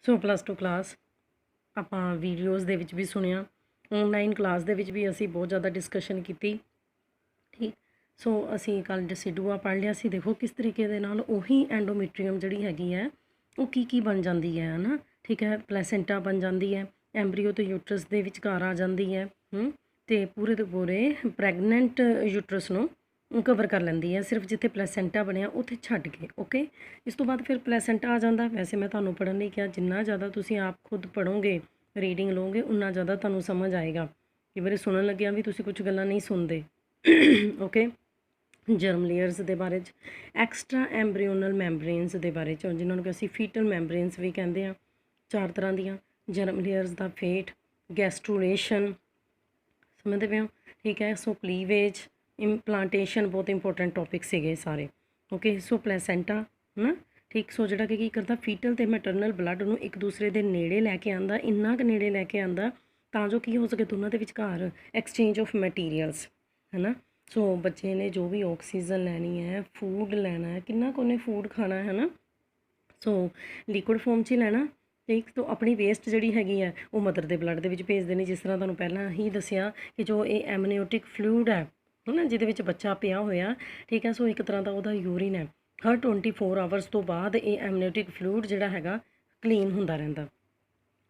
ਸੋ +2 class ਆਪਾਂ videos ਦੇ ਵਿੱਚ ਵੀ ਸੁਣਿਆ, ਆਨਲਾਈਨ ਕਲਾਸ ਦੇ ਵਿੱਚ ਵੀ ਅਸੀਂ ਬਹੁਤ ਜ਼ਿਆਦਾ ਡਿਸਕਸ਼ਨ ਕੀਤੀ। ਠੀਕ, ਸੋ ਅਸੀਂ ਕੱਲ੍ਹ ਡੈਸੀਡੂਆ ਪੜ੍ਹ ਲਿਆ ਸੀ। ਦੇਖੋ ਕਿਸ ਤਰੀਕੇ ਦੇ ਨਾਲ ਉਹੀ ਐਂਡੋਮੀਟਰੀਅਮ ਜਿਹੜੀ ਹੈਗੀ ਹੈ ਉਹ ਕੀ ਬਣ ਜਾਂਦੀ ਹੈ ਨਾ। ਠੀਕ ਹੈ, ਪਲੈਸੈਂਟਾ ਬਣ ਜਾਂਦੀ ਹੈ, ਐਂਬਰੀਓ ਤੇ ਯੂਟਰਸ ਦੇ ਵਿਚਕਾਰ ਆ ਜਾਂਦੀ ਹੈ ਅਤੇ ਪੂਰੇ ਦੇ ਪੂਰੇ ਪ੍ਰੈਗਨੈਂਟ ਯੂਟਰਸ ਨੂੰ ਕਵਰ ਕਰ ਲੈਂਦੀ ਹੈ, ਸਿਰਫ ਜਿੱਥੇ ਪਲੈਸੈਂਟਾ ਬਣਿਆ ਉੱਥੇ ਛੱਡ ਕੇ। ਓਕੇ, ਇਸ ਤੋਂ ਬਾਅਦ ਫਿਰ ਪਲੈਸੈਂਟਾ ਆ ਜਾਂਦਾ। ਵੈਸੇ ਮੈਂ ਤੁਹਾਨੂੰ ਪੜ੍ਹਨ ਲਈ ਕਿਹਾ, ਜਿੰਨਾ ਜ਼ਿਆਦਾ ਤੁਸੀਂ ਆਪ ਖੁਦ ਪੜ੍ਹੋਗੇ, ਰੀਡਿੰਗ ਲਓਗੇ, ਉਨਾ ਜ਼ਿਆਦਾ ਤੁਹਾਨੂੰ ਸਮਝ ਆਏਗਾ। ਕਈ ਵਾਰੀ ਸੁਣਨ ਲੱਗਿਆ ਵੀ ਤੁਸੀਂ ਕੁਝ ਗੱਲਾਂ ਨਹੀਂ ਸੁਣਦੇ। ਓਕੇ, ਜਰਮ ਲੇਅਰਸ ਦੇ ਬਾਰੇ 'ਚ, ਐਕਸਟਰਾ ਐਂਬਰੀਓਨਲ ਮੈਂਬਰੇਨਸ ਦੇ ਬਾਰੇ 'ਚ, ਜਿਨ੍ਹਾਂ ਨੂੰ ਕਿ ਅਸੀਂ ਫੀਟਲ ਮੈਂਬਰੇਨਸ ਵੀ ਕਹਿੰਦੇ ਹਾਂ। 4 ਤਰ੍ਹਾਂ ਦੀਆਂ ਜਰਮ ਲੇਅਰਸ ਦਾ ਫੇਟ, ਗੈਸਟਰੂਲੇਸ਼ਨ, ਸਮਝਦੇ ਪਏ ਹੋ? ਠੀਕ ਹੈ, ਸੋ ਕਲੀਵੇਜ, ਇੰਪਲਾਂਟੇਸ਼ਨ ਬਹੁਤ ਇੰਪੋਰਟੈਂਟ ਟੌਪਿਕ ਸੀਗੇ ਸਾਰੇ। ਓਕੇ, ਸੋ ਪਲੈਸੈਂਟਾ ਨਾ, ਠੀਕ, ਸੋ ਜਿਹੜਾ ਕਿ ਕੀ ਕਰਦਾ, ਫੀਟਲ ਅਤੇ ਮੈਟਰਨਲ ਬਲੱਡ ਨੂੰ ਇੱਕ ਦੂਸਰੇ ਦੇ ਨੇੜੇ ਲੈ ਕੇ ਆਉਂਦਾ, ਇੰਨਾ ਕੁ ਨੇੜੇ ਲੈ ਕੇ ਆਉਂਦਾ ਤਾਂ ਜੋ ਕੀ ਹੋ ਸਕੇ, ਦੋਨਾਂ ਦੇ ਵਿਚਕਾਰ ਐਕਸਚੇਂਜ ਆਫ ਮਟੀਰੀਅਲਸ, ਹੈ ਨਾ। ਸੋ ਬੱਚੇ ਨੇ ਜੋ ਵੀ ਆਕਸੀਜਨ ਲੈਣੀ ਹੈ, ਫੂਡ ਲੈਣਾ ਹੈ, ਕਿੰਨਾ ਕੁ ਉਹਨੇ ਫੂਡ ਖਾਣਾ ਹੈ ਨਾ, ਸੋ ਲਿਕੁਇਡ ਫੋਰਮ 'ਚ ਹੀ ਲੈਣਾ। ਠੀਕ, ਤੋਂ ਆਪਣੀ ਵੇਸਟ ਜਿਹੜੀ ਹੈਗੀ ਹੈ ਉਹ ਮਦਰ ਦੇ ਬਲੱਡ ਦੇ ਵਿੱਚ ਭੇਜਦੇ ਨੇ, ਜਿਸ ਤਰ੍ਹਾਂ ਤੁਹਾਨੂੰ ਪਹਿਲਾਂ ਹੀ ਦੱਸਿਆ ਕਿ ਜੋ ਇਹ ਐਮਨਿਓਟਿਕ ਫਲੂਇਡ ਹੈ ਨਾ, ਜਿਹਦੇ ਵਿੱਚ ਬੱਚਾ ਪਿਆ ਹੋਇਆ। ਠੀਕ ਹੈ, ਸੋ ਇੱਕ ਤਰ੍ਹਾਂ ਦਾ ਉਹਦਾ ਯੂਰੀਨ ਹੈ। ਹਰ 24 ਆਵਰਸ ਤੋਂ ਬਾਅਦ ਇਹ ਐਮਨਿਓਟਿਕ ਫਲੂਇਡ ਜਿਹੜਾ ਹੈਗਾ ਕਲੀਨ ਹੁੰਦਾ ਰਹਿੰਦਾ।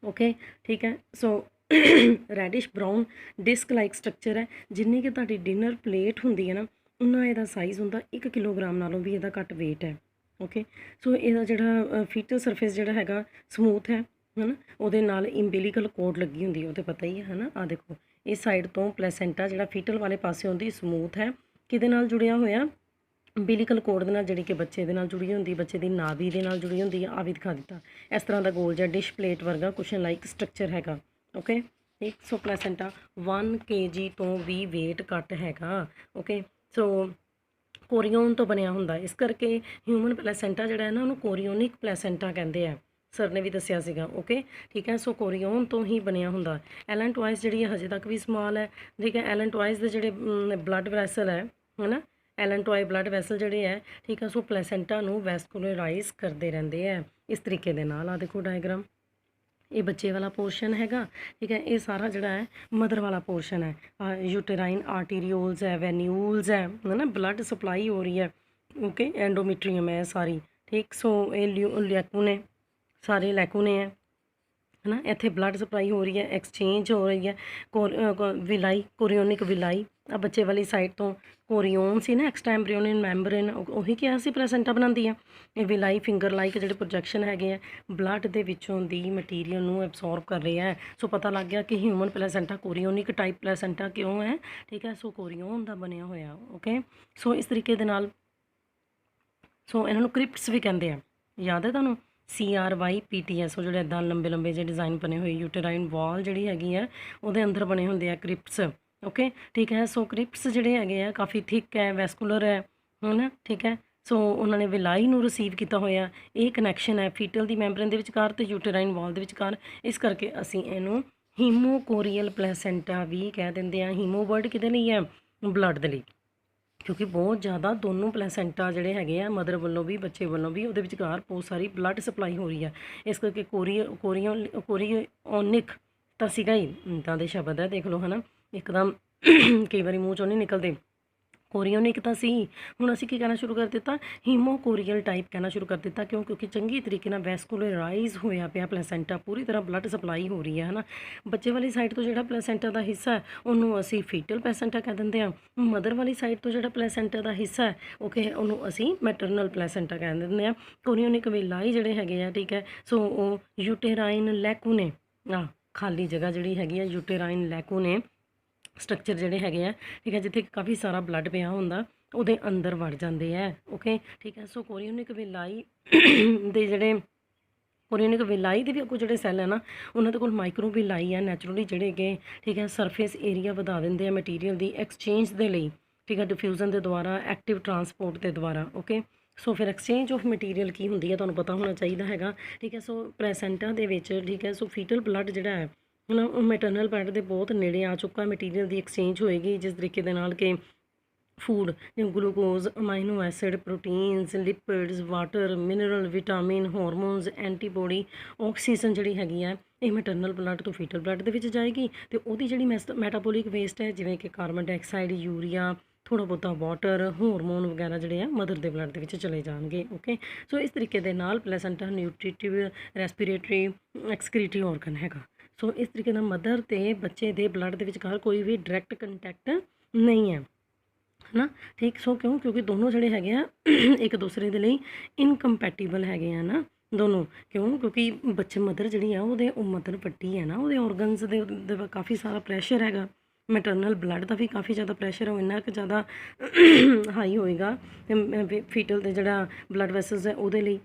ਓਕੇ, ਠੀਕ ਹੈ, so reddish brown disc like structure ਹੈ। ਜਿੰਨੀ ਕਿ ਤੁਹਾਡੀ ਡਿਨਰ ਪਲੇਟ ਹੁੰਦੀ ਹੈ ਨਾ, ਉਨਾ ਇਹਦਾ ਸਾਈਜ਼ ਹੁੰਦਾ। 1 ਕਿਲੋਗ੍ਰਾਮ ਨਾਲੋਂ ਵੀ ਇਹਦਾ ਘੱਟ ਵੇਟ ਹੈ। ਓਕੇ, ਸੋ ਇਹਦਾ ਜਿਹੜਾ ਫੀਟਲ ਸਰਫੇਸ ਜਿਹੜਾ ਹੈਗਾ ਸਮੂਥ ਹੈ ਨਾ, ਉਹਦੇ ਨਾਲ ਇੰਬਿਲੀਕਲ ਕੋਡ ਲੱਗੀ ਹੁੰਦੀ, ਉਹ ਤਾਂ ਪਤਾ ਹੀ ਹੈ ਨਾ। ਆਹ ਦੇਖੋ, ਇਸ ਸਾਈਡ ਤੋਂ ਪਲੈਸੈਂਟਾ ਜਿਹੜਾ ਫੀਟਲ ਵਾਲੇ ਪਾਸੇ ਹੁੰਦੀ ਸਮੂਥ ਹੈ। ਕਿਹਦੇ ਨਾਲ ਜੁੜਿਆ ਹੋਇਆ? ਅੰਬਿਲੀਕਲ ਕੋਡ ਦੇ ਨਾਲ, ਜਿਹੜੀ ਕਿ ਬੱਚੇ ਦੇ ਨਾਲ ਜੁੜੀ ਹੁੰਦੀ, ਬੱਚੇ ਦੀ ਨਾਭੀ ਦੇ ਨਾਲ ਜੁੜੀ ਹੁੰਦੀ ਆ। ਆ ਵੀ ਦਿਖਾ ਦਿੱਤਾ, ਇਸ ਤਰ੍ਹਾਂ ਦਾ ਗੋਲ ਜਿਹਾ ਡਿਸ਼ ਪਲੇਟ ਵਰਗਾ ਕੁਸ਼ਨ ਲਾਈਕ ਸਟਰਕਚਰ ਹੈਗਾ। ਓਕੇ, ਠੀਕ, ਸੋ ਪਲੈਸੈਂਟਾ 1 kg ਤੋਂ ਵੀ ਵੇਟ ਘੱਟ ਹੈਗਾ। ਓਕੇ, ਸੋ ਕੋਰੀਓਨ ਤੋਂ ਬਣਿਆ ਹੁੰਦਾ, ਇਸ ਕਰਕੇ ਹਿਊਮਨ ਪਲੈਸੈਂਟਾ ਜਿਹੜਾ ਹੈ ਨਾ, ਉਹਨੂੰ ਕੋਰੀਓਨਿਕ ਪਲੈਸੈਂਟਾ ਕਹਿੰਦੇ ਆ। ਸਰ ਨੇ ਵੀ ਦੱਸਿਆ ਸੀਗਾ। ਓਕੇ, ਠੀਕ ਹੈ, ਸੋ ਕੋਰੀਓਨ ਤੋਂ ਹੀ ਬਣਿਆ ਹੁੰਦਾ। ਐਲਨ ਟਵਾਇਸ ਜਿਹੜੀ ਹੈ ਹਜੇ ਤੱਕ ਵੀ ਸਮਾਲ ਹੈ। ਠੀਕ ਹੈ, ਐਲਨ ਟਵਾਇਸ ਦੇ ਜਿਹੜੇ ਬਲੱਡ ਵੈਸਲ ਹੈ ਨਾ, ਐਲਨ ਟਵਾਈ ਬਲੱਡ ਵੈਸਲ ਜਿਹੜੇ ਹੈ, ਠੀਕ ਹੈ, ਸੋ ਪਲੈਸੈਂਟਾ ਨੂੰ ਵੈਸਕੂਲਰਾਈਜ਼ ਕਰਦੇ ਰਹਿੰਦੇ ਹੈ ਇਸ ਤਰੀਕੇ ਦੇ ਨਾਲ। ਆ ਦੇਖੋ ਡਾਇਗਰਾਮ, ਇਹ ਬੱਚੇ ਵਾਲਾ ਪੋਰਸ਼ਨ ਹੈਗਾ। ਠੀਕ ਹੈ, ਇਹ ਸਾਰਾ ਜਿਹੜਾ ਹੈ ਮਦਰ ਵਾਲਾ ਪੋਰਸ਼ਨ ਹੈ। ਯੂਟੇਰਾਈਨ ਆਰਟੀਰੀਓਲਸ ਹੈ, ਵੈਨਿਊਲਸ ਹੈ ਨਾ, ਬਲੱਡ ਸਪਲਾਈ ਹੋ ਰਹੀ ਹੈ। ਓਕੇ, ਐਂਡੋਮੀਟਰੀਅਮ ਹੈ ਸਾਰੀ। ਠੀਕ, ਸੋ ਇਹ ਲੈਕੂਨੇ, ਸਾਰੇ ਲੈਕੂਨੇ ਹੈ ਨਾ, ਇੱਥੇ ਬਲੱਡ ਸਪਲਾਈ ਹੋ ਰਹੀ ਹੈ, ਐਕਸਚੇਂਜ ਹੋ ਰਹੀ ਹੈ। ਵਿਲਾਈ, ਕੋਰੀਓਨਿਕ ਵਿਲਾਈ, ਆ ਬੱਚੇ ਵਾਲੀ ਸਾਈਡ ਤੋਂ ਕੋਰੀਓਨ ਸੀ ਨਾ, ਐਕਸਟਰਾ ਐਂਬਰੀਓਨਿਕ ਮੈਂਬਰੇਨ, ਉਹੀ ਕਿਹਾ ਸੀ ਪਲੈਸੈਂਟਾ ਬਣਾਉਂਦੀ ਆ। ਇਹ ਵਿਲਾਈ ਫਿੰਗਰ ਲਾਈਕ ਜਿਹੜੇ ਪ੍ਰੋਜੈਕਸ਼ਨ ਹੈਗੇ ਆ, ਬਲੱਡ ਦੇ ਵਿੱਚੋਂ ਦੀ ਮਟੀਰੀਅਲ ਨੂੰ ਐਬਸੋਰਬ ਕਰ ਰਿਹਾ ਹੈ। ਸੋ ਪਤਾ ਲੱਗ ਗਿਆ ਕਿ ਹਿਊਮਨ ਪਲੈਸੈਂਟਾ ਕੋਰੀਓਨਿਕ ਟਾਈਪ ਪਲੈਸੈਂਟਾ ਕਿਉਂ ਹੈ। ਠੀਕ ਹੈ, ਸੋ ਕੋਰੀਓਨ ਦਾ ਬਣਿਆ ਹੋਇਆ। ਓਕੇ, ਸੋ ਇਸ ਤਰੀਕੇ ਦੇ ਨਾਲ, ਸੋ ਇਹਨਾਂ ਨੂੰ ਕ੍ਰਿਪਟਸ ਵੀ ਕਹਿੰਦੇ ਆ, ਯਾਦ ਹੈ ਤੁਹਾਨੂੰ? CRYPTS, ਉਹ ਜਿਹੜੇ ਇੱਦਾਂ ਲੰਬੇ ਲੰਬੇ ਜਿਹੇ ਡਿਜ਼ਾਈਨ ਬਣੇ ਹੋਏ, ਯੂਟੇਰਾਈਨ ਵਾਲ ਜਿਹੜੀ ਹੈਗੀ ਹੈ ਉਹਦੇ ਅੰਦਰ ਬਣੇ ਹੁੰਦੇ ਆ ਕ੍ਰਿਪਟਸ। ਓਕੇ, ਠੀਕ ਹੈ, ਸੋ ਕ੍ਰਿਪਟਸ ਜਿਹੜੇ ਹੈਗੇ ਆ ਕਾਫੀ ਥਿਕ ਹੈ, ਵੈਸਕੂਲਰ ਹੈ ਨਾ। ਠੀਕ ਹੈ, ਸੋ ਉਹਨਾਂ ਨੇ ਵਿਲਾਈ ਨੂੰ ਰਿਸੀਵ ਕੀਤਾ ਹੋਇਆ। ਇਹ ਕਨੈਕਸ਼ਨ ਹੈ ਫੀਟਲ ਦੀ ਮੈਂਬਰੇਨ ਦੇ ਵਿਚਕਾਰ ਅਤੇ ਯੂਟੇਰਾਈਨ ਵਾਲ ਦੇ ਵਿਚਕਾਰ। ਇਸ ਕਰਕੇ ਅਸੀਂ ਇਹਨੂੰ ਹੀਮੋਕੋਰੀਅਲ ਪਲੈਸੈਂਟਾ ਵੀ ਕਹਿ ਦਿੰਦੇ ਹਾਂ। ਹੀਮੋ ਵਰਡ ਕਿਹਦੇ ਲਈ ਹੈ? ਬਲੱਡ ਦੇ ਲਈ, ਕਿਉਂਕਿ ਬਹੁਤ ਜ਼ਿਆਦਾ ਦੋਨੋਂ ਪਲੈਸੈਂਟਾ ਜਿਹੜੇ ਹੈਗੇ ਆ, ਮਦਰ ਵੱਲੋਂ ਵੀ ਬੱਚੇ ਵੱਲੋਂ ਵੀ, ਉਹਦੇ ਵਿਚਕਾਰ ਬਹੁਤ ਸਾਰੀ ਬਲੱਡ ਸਪਲਾਈ ਹੋ ਰਹੀ ਹੈ। ਇਸ ਕਰਕੇ ਕੋਰੀਓਨਿਕ ਤਾਂ ਸੀਗਾ ਹੀ, ਇੱਦਾਂ ਦੇ ਸ਼ਬਦ ਹੈ, ਦੇਖ ਲਓ ਹੈ ਨਾ, ਇੱਕਦਮ ਕਈ ਵਾਰੀ ਮੂੰਹ 'ਚੋਂ ਨਹੀਂ ਨਿਕਲਦੇ। ਕੋਰੀਓਨਿਕ ਤਾਂ ਸੀ, ਹੁਣ ਅਸੀਂ ਕੀ ਕਹਿਣਾ ਸ਼ੁਰੂ ਕਰ ਦਿੱਤਾ? ਹੀਮੋਕੋਰੀਅਲ ਟਾਈਪ ਕਹਿਣਾ ਸ਼ੁਰੂ ਕਰ ਦਿੱਤਾ। ਕਿਉਂ? ਕਿਉਂਕਿ ਚੰਗੀ ਤਰੀਕੇ ਨਾਲ ਵੈਸਕੂਲਰਾਈਜ਼ ਹੋਇਆ ਪਿਆ ਪਲੈਸੈਂਟਾ, ਪੂਰੀ ਤਰ੍ਹਾਂ ਬਲੱਡ ਸਪਲਾਈ ਹੋ ਰਹੀ ਹੈ ਨਾ। ਬੱਚੇ ਵਾਲੀ ਸਾਈਡ ਤੋਂ ਜਿਹੜਾ ਪਲੈਸੈਂਟਾ ਦਾ ਹਿੱਸਾ ਹੈ ਉਹਨੂੰ ਅਸੀਂ ਫੀਟਲ ਪਲੈਸੈਂਟਾ ਕਹਿ ਦਿੰਦੇ ਹਾਂ। ਮਦਰ ਵਾਲੀ ਸਾਈਡ ਤੋਂ ਜਿਹੜਾ ਪਲੈਸੈਂਟਾ ਦਾ ਹਿੱਸਾ ਹੈ ਓਕੇ, ਉਹਨੂੰ ਅਸੀਂ ਮੈਟਰਨਲ ਪਲੈਸੈਂਟਾ ਕਹਿ ਦਿੰਦੇ ਹਾਂ। ਕੋਰੀਓਨਿਕ ਵਿਲਾਈ ਜਿਹੜੇ ਹੈਗੇ ਆ, ਠੀਕ ਹੈ, ਸੋ ਉਹ ਯੂਟੇਰਾਈਨ ਲੈਕੂਨੇ, ਖਾਲੀ ਜਗ੍ਹਾ ਜਿਹੜੀ ਹੈਗੀ ਆ, ਯੂਟੇਰਾਈਨ ਲੈਕੂਨੇ ਸਟਰਕਚਰ ਜਿਹੜੇ ਹੈਗੇ ਆ, ਠੀਕ ਹੈ, ਜਿੱਥੇ ਕਾਫੀ ਸਾਰਾ ਬਲੱਡ ਪਿਆ ਹੁੰਦਾ ਉਹਦੇ ਅੰਦਰ ਵੜ ਜਾਂਦੇ ਹੈ। ਓਕੇ, ਠੀਕ ਹੈ, ਸੋ ਕੋਰੀਓਨਿਕ ਵਿਲਾਈ ਦੇ ਜਿਹੜੇ ਕੋਰੀਓਨਿਕ ਵਿਲਾਈ ਦੇ ਵੀ ਅੱਗੋਂ ਜਿਹੜੇ ਸੈੱਲ ਹੈ ਨਾ, ਉਹਨਾਂ ਦੇ ਕੋਲ ਮਾਈਕਰੋ ਵਿਲਾਈ ਹੈ ਨੈਚੁਰਲੀ, ਜਿਹੜੇ ਹੈਗੇ, ਠੀਕ ਹੈ, ਸਰਫੇਸ ਏਰੀਆ ਵਧਾ ਦਿੰਦੇ ਆ ਮਟੀਰੀਅਲ ਦੀ ਐਕਸਚੇਂਜ ਦੇ ਲਈ। ਠੀਕ ਹੈ, ਡਿਫਿਊਜ਼ਨ ਦੇ ਦੁਆਰਾ, ਐਕਟਿਵ ਟਰਾਂਸਪੋਰਟ ਦੇ ਦੁਆਰਾ। ਓਕੇ, ਸੋ ਫਿਰ ਐਕਸਚੇਂਜ ਆਫ ਮਟੀਰੀਅਲ ਕੀ ਹੁੰਦੀ ਹੈ ਤੁਹਾਨੂੰ ਪਤਾ ਹੋਣਾ ਚਾਹੀਦਾ ਹੈਗਾ। ਠੀਕ ਹੈ, ਸੋ ਪਲੈਸੈਂਟਾ ਦੇ ਵਿੱਚ, ਠੀਕ ਹੈ, ਸੋ ਫੀਟਲ ਬਲੱਡ ਜਿਹੜਾ ਹੈ ਉਹ ਮੈਟਰਨਲ ਬਲੱਡ ਦੇ ਬਹੁਤ ਨੇੜੇ ਆ ਚੁੱਕਾ। ਮਟੀਰੀਅਲ ਦੀ ਐਕਸਚੇਂਜ ਹੋਏਗੀ ਜਿਸ ਤਰੀਕੇ ਦੇ ਨਾਲ ਕਿ ਫੂਡ ਜਿਵੇਂ glucose, amino acid, proteins, lipids, water, mineral, vitamin, hormones, antibody, oxygen ਜਿਹੜੀ ਹੈਗੀ ਹੈ ਇਹ ਮੈਟਰਨਲ ਬਲੱਡ ਤੋਂ ਫੀਟਲ ਬਲੱਡ ਦੇ ਵਿੱਚ ਜਾਏਗੀ ਅਤੇ ਉਹਦੀ ਜਿਹੜੀ ਮੈਟਾਬੋਲਿਕ ਵੇਸਟ ਹੈ ਜਿਵੇਂ ਕਿ ਕਾਰਬਨ ਡਾਈਆਕਸਾਈਡ, ਯੂਰੀਆ, ਥੋੜ੍ਹਾ ਬਹੁਤਾ ਵਾਟਰ, ਹਾਰਮੋਨ ਵਗੈਰਾ ਜਿਹੜੇ ਆ ਮਦਰ ਦੇ ਬਲੱਡ ਦੇ ਵਿੱਚ ਚਲੇ ਜਾਣਗੇ। ਓਕੇ, ਸੋ ਇਸ ਤਰੀਕੇ ਦੇ ਨਾਲ ਪਲੈਸੈਂਟਾ ਨਿਊਟ੍ਰੀਟਿਵ, ਰੈਸਪੀਰੇਟਰੀ, ਐਕਸਕ੍ਰੀਟਰੀ ਆਰਗਨ ਹੈਗਾ। ਸੋ ਇਸ ਤਰੀਕੇ ਨਾਲ ਮਦਰ ਅਤੇ ਬੱਚੇ ਦੇ ਬਲੱਡ ਦੇ ਵਿਚਕਾਰ ਕੋਈ ਵੀ ਡਾਇਰੈਕਟ ਕੰਟੈਕਟ ਨਹੀਂ ਹੈ ਨਾ, ਠੀਕ। ਸੋ ਕਿਉਂਕਿ ਦੋਨੋਂ ਜਿਹੜੇ ਹੈਗੇ ਆ ਇੱਕ ਦੂਸਰੇ ਦੇ ਲਈ ਇਨਕੰਪੈਟੀਬਲ ਹੈਗੇ ਆ ਨਾ ਦੋਨੋਂ। ਕਿਉਂਕਿ ਬੱਚੇ ਮਦਰ ਜਿਹੜੀ ਆ ਉਹ ਮਦਰ ਵੱਡੀ ਹੈ ਨਾ, ਉਹਦੇ ਔਰਗਨਸ ਦੇ ਕਾਫੀ ਸਾਰਾ ਪ੍ਰੈਸ਼ਰ ਹੈਗਾ। ਮੈਟਰਨਲ ਬਲੱਡ ਦਾ ਵੀ ਕਾਫੀ ਜ਼ਿਆਦਾ ਪ੍ਰੈਸ਼ਰ ਹੈ, ਇੰਨਾ ਕੁ ਜ਼ਿਆਦਾ ਹਾਈ ਹੋਏਗਾ ਫੀਟਲ ਦੇ ਜਿਹੜਾ ਬਲੱਡ ਵੈਸਲਸ ਹੈ ਉਹਦੇ ਲਈ।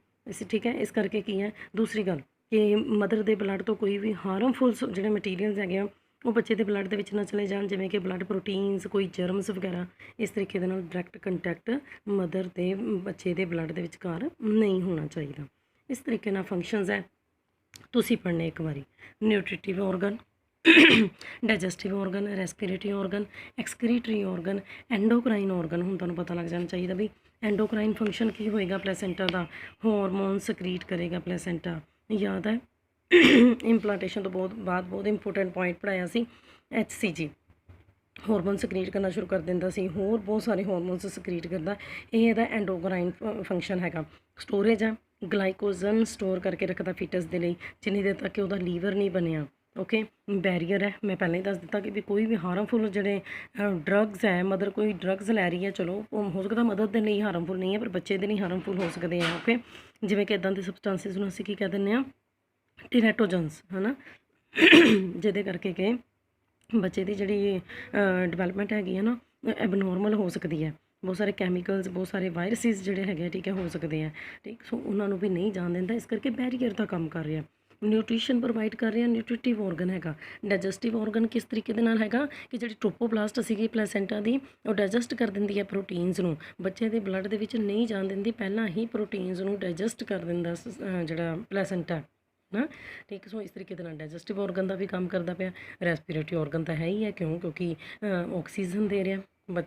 ਠੀਕ ਹੈ, ਇਸ ਕਰਕੇ ਕੀ ਹੈ, ਦੂਸਰੀ ਗੱਲ ਕਿ ਮਦਰ ਦੇ ਬਲੱਡ ਤੋਂ ਕੋਈ ਵੀ ਹਾਰਮਫੁਲ ਜਿਹੜੇ ਮਟੀਰੀਅਲਸ ਹੈਗੇ ਆ ਉਹ ਬੱਚੇ ਦੇ ਬਲੱਡ ਦੇ ਵਿੱਚ ਨਾ ਚਲੇ ਜਾਣ, ਜਿਵੇਂ ਕਿ ਬਲੱਡ ਪ੍ਰੋਟੀਨਸ, ਕੋਈ ਜਰਮਸ ਵਗੈਰਾ। ਇਸ ਤਰੀਕੇ ਦੇ ਨਾਲ ਡਾਇਰੈਕਟ ਕੰਟੈਕਟ ਮਦਰ ਅਤੇ ਬੱਚੇ ਦੇ ਬਲੱਡ ਦੇ ਵਿਚਕਾਰ ਨਹੀਂ ਹੋਣਾ ਚਾਹੀਦਾ। ਇਸ ਤਰੀਕੇ ਨਾਲ ਫੰਕਸ਼ਨਸ ਹੈ, ਤੁਸੀਂ ਪੜ੍ਹਨੇ ਇੱਕ ਵਾਰੀ। Nutritive organ, digestive organ, respiratory organ, excretory organ, endocrine organ. ਹੁਣ ਤੁਹਾਨੂੰ ਪਤਾ ਲੱਗ ਜਾਣਾ ਚਾਹੀਦਾ ਵੀ ਐਂਡੋਕਰਾਈਨ ਫੰਕਸ਼ਨ ਕੀ ਹੋਏਗਾ ਪਲੈਸੈਂਟਾ ਦਾ, ਹਾਰਮੋਨ ਸਕਰੀਟ ਕਰੇਗਾ ਪਲੈਸੈਂਟਾ। ਯਾਦ ਹੈ ਇੰਪਲਾਂਟੇਸ਼ਨ ਤੋਂ ਬਹੁਤ ਇੰਪੋਰਟੈਂਟ ਪੁਆਇੰਟ ਪੜ੍ਹਾਇਆ ਸੀ, HCG ਹਾਰਮੋਨ ਸਕਰੀਟ ਕਰਨਾ ਸ਼ੁਰੂ ਕਰ ਦਿੰਦਾ ਸੀ, ਹੋਰ ਬਹੁਤ ਸਾਰੇ ਹਾਰਮੋਨਸ ਸਕਰੀਟ ਕਰਦਾ। ਇਹ ਇਹਦਾ ਐਂਡੋਕਰਾਈਨ ਫੰਕਸ਼ਨ ਹੈਗਾ। ਸਟੋਰੇਜ ਹੈ, ਗਲਾਈਕੋਜਨ ਸਟੋਰ ਕਰਕੇ ਰੱਖਦਾ ਫੀਟਸ ਦੇ ਲਈ ਜਿੰਨੀ ਦੇਰ ਤੱਕ ਕਿ ਉਹਦਾ ਲੀਵਰ ਨਹੀਂ ਬਣਿਆ। ਓਕੇ, ਬੈਰੀਅਰ ਹੈ, ਮੈਂ ਪਹਿਲਾਂ ਹੀ ਦੱਸ ਦਿੱਤਾ ਕਿ ਵੀ ਕੋਈ ਵੀ ਹਾਰਮਫੁਲ ਜਿਹੜੇ ਡਰੱਗਸ ਹੈ, ਮਦਰ ਕੋਈ ਡਰੱਗਸ ਲੈ ਰਹੀ ਹੈ, ਚਲੋ ਉਹ ਹੋ ਸਕਦਾ ਮਦਰ ਦੇ ਲਈ ਹਾਰਮਫੁਲ ਨਹੀਂ ਹੈ ਪਰ ਬੱਚੇ ਦੇ ਲਈ ਹਾਰਮਫੁਲ ਹੋ ਸਕਦੇ ਆ। ਓਕੇ, ਜਿਵੇਂ ਕਿ ਇੱਦਾਂ ਦੇ ਸਬਸਟੈਂਸਿਸ ਨੂੰ ਅਸੀਂ ਕੀ ਕਹਿ ਦਿੰਦੇ ਹਾਂ, ਟੀਰੈਟੋਜਨਸ, ਹੈ ਨਾ, ਜਿਹਦੇ ਕਰਕੇ ਕਿ ਬੱਚੇ ਦੀ ਜਿਹੜੀ ਡਿਵੈਲਪਮੈਂਟ ਹੈਗੀ ਹੈ ਨਾ ਐਬਨੋਰਮਲ ਹੋ ਸਕਦੀ ਹੈ। ਬਹੁਤ ਸਾਰੇ ਕੈਮੀਕਲਸ, ਬਹੁਤ ਸਾਰੇ ਵਾਇਰਸਿਸ ਜਿਹੜੇ ਹੈਗੇ ਠੀਕ ਹੈ ਹੋ ਸਕਦੇ ਆ, ਠੀਕ। ਸੋ ਉਹਨਾਂ ਨੂੰ ਵੀ ਨਹੀਂ ਜਾਣ ਦਿੰਦਾ, ਇਸ ਕਰਕੇ ਬੈਰੀਅਰ ਦਾ ਕੰਮ ਕਰ ਰਿਹਾ। ਨਿਊਟ੍ਰੀਸ਼ਨ ਪ੍ਰੋਵਾਈਡ ਕਰ ਰਿਹਾ, ਨਿਊਟ੍ਰੀਟਿਵ ਆਰਗਨ ਹੈਗਾ। ਡਾਈਜੈਸਟਿਵ ਆਰਗਨ ਕਿਸ ਤਰੀਕੇ ਦੇ ਨਾਲ ਹੈਗਾ ਕਿ ਜਿਹੜੀ ਟ੍ਰੋਪੋਪਲਾਸਟ ਸੀਗੀ ਪਲੈਸੈਂਟਾ ਦੀ ਉਹ ਡਾਈਜੈਸਟ ਕਰ ਦਿੰਦੀ ਹੈ ਪ੍ਰੋਟੀਨਸ ਨੂੰ, ਬੱਚੇ ਦੇ ਬਲੱਡ ਦੇ ਵਿੱਚ ਨਹੀਂ ਜਾਣ ਦਿੰਦੀ, ਪਹਿਲਾਂ ਹੀ ਪ੍ਰੋਟੀਨਸ ਨੂੰ ਡਾਈਜੈਸਟ ਕਰ ਦਿੰਦਾ ਜਿਹੜਾ ਪਲੈਸੈਂਟਾ ਨਾ, ਠੀਕ। ਸੋ ਇਸ ਤਰੀਕੇ ਦੇ ਨਾਲ ਡਾਈਜੈਸਟਿਵ ਆਰਗਨ ਦਾ ਵੀ ਕੰਮ ਕਰਦਾ ਪਿਆ। ਰੈਸਪੀਰੇਟਰੀ ਆਰਗਨ ਤਾਂ ਹੈ ਹੀ ਹੈ, ਕਿਉਂਕਿ ਆਕਸੀਜਨ ਦੇ ਰਿਹਾ,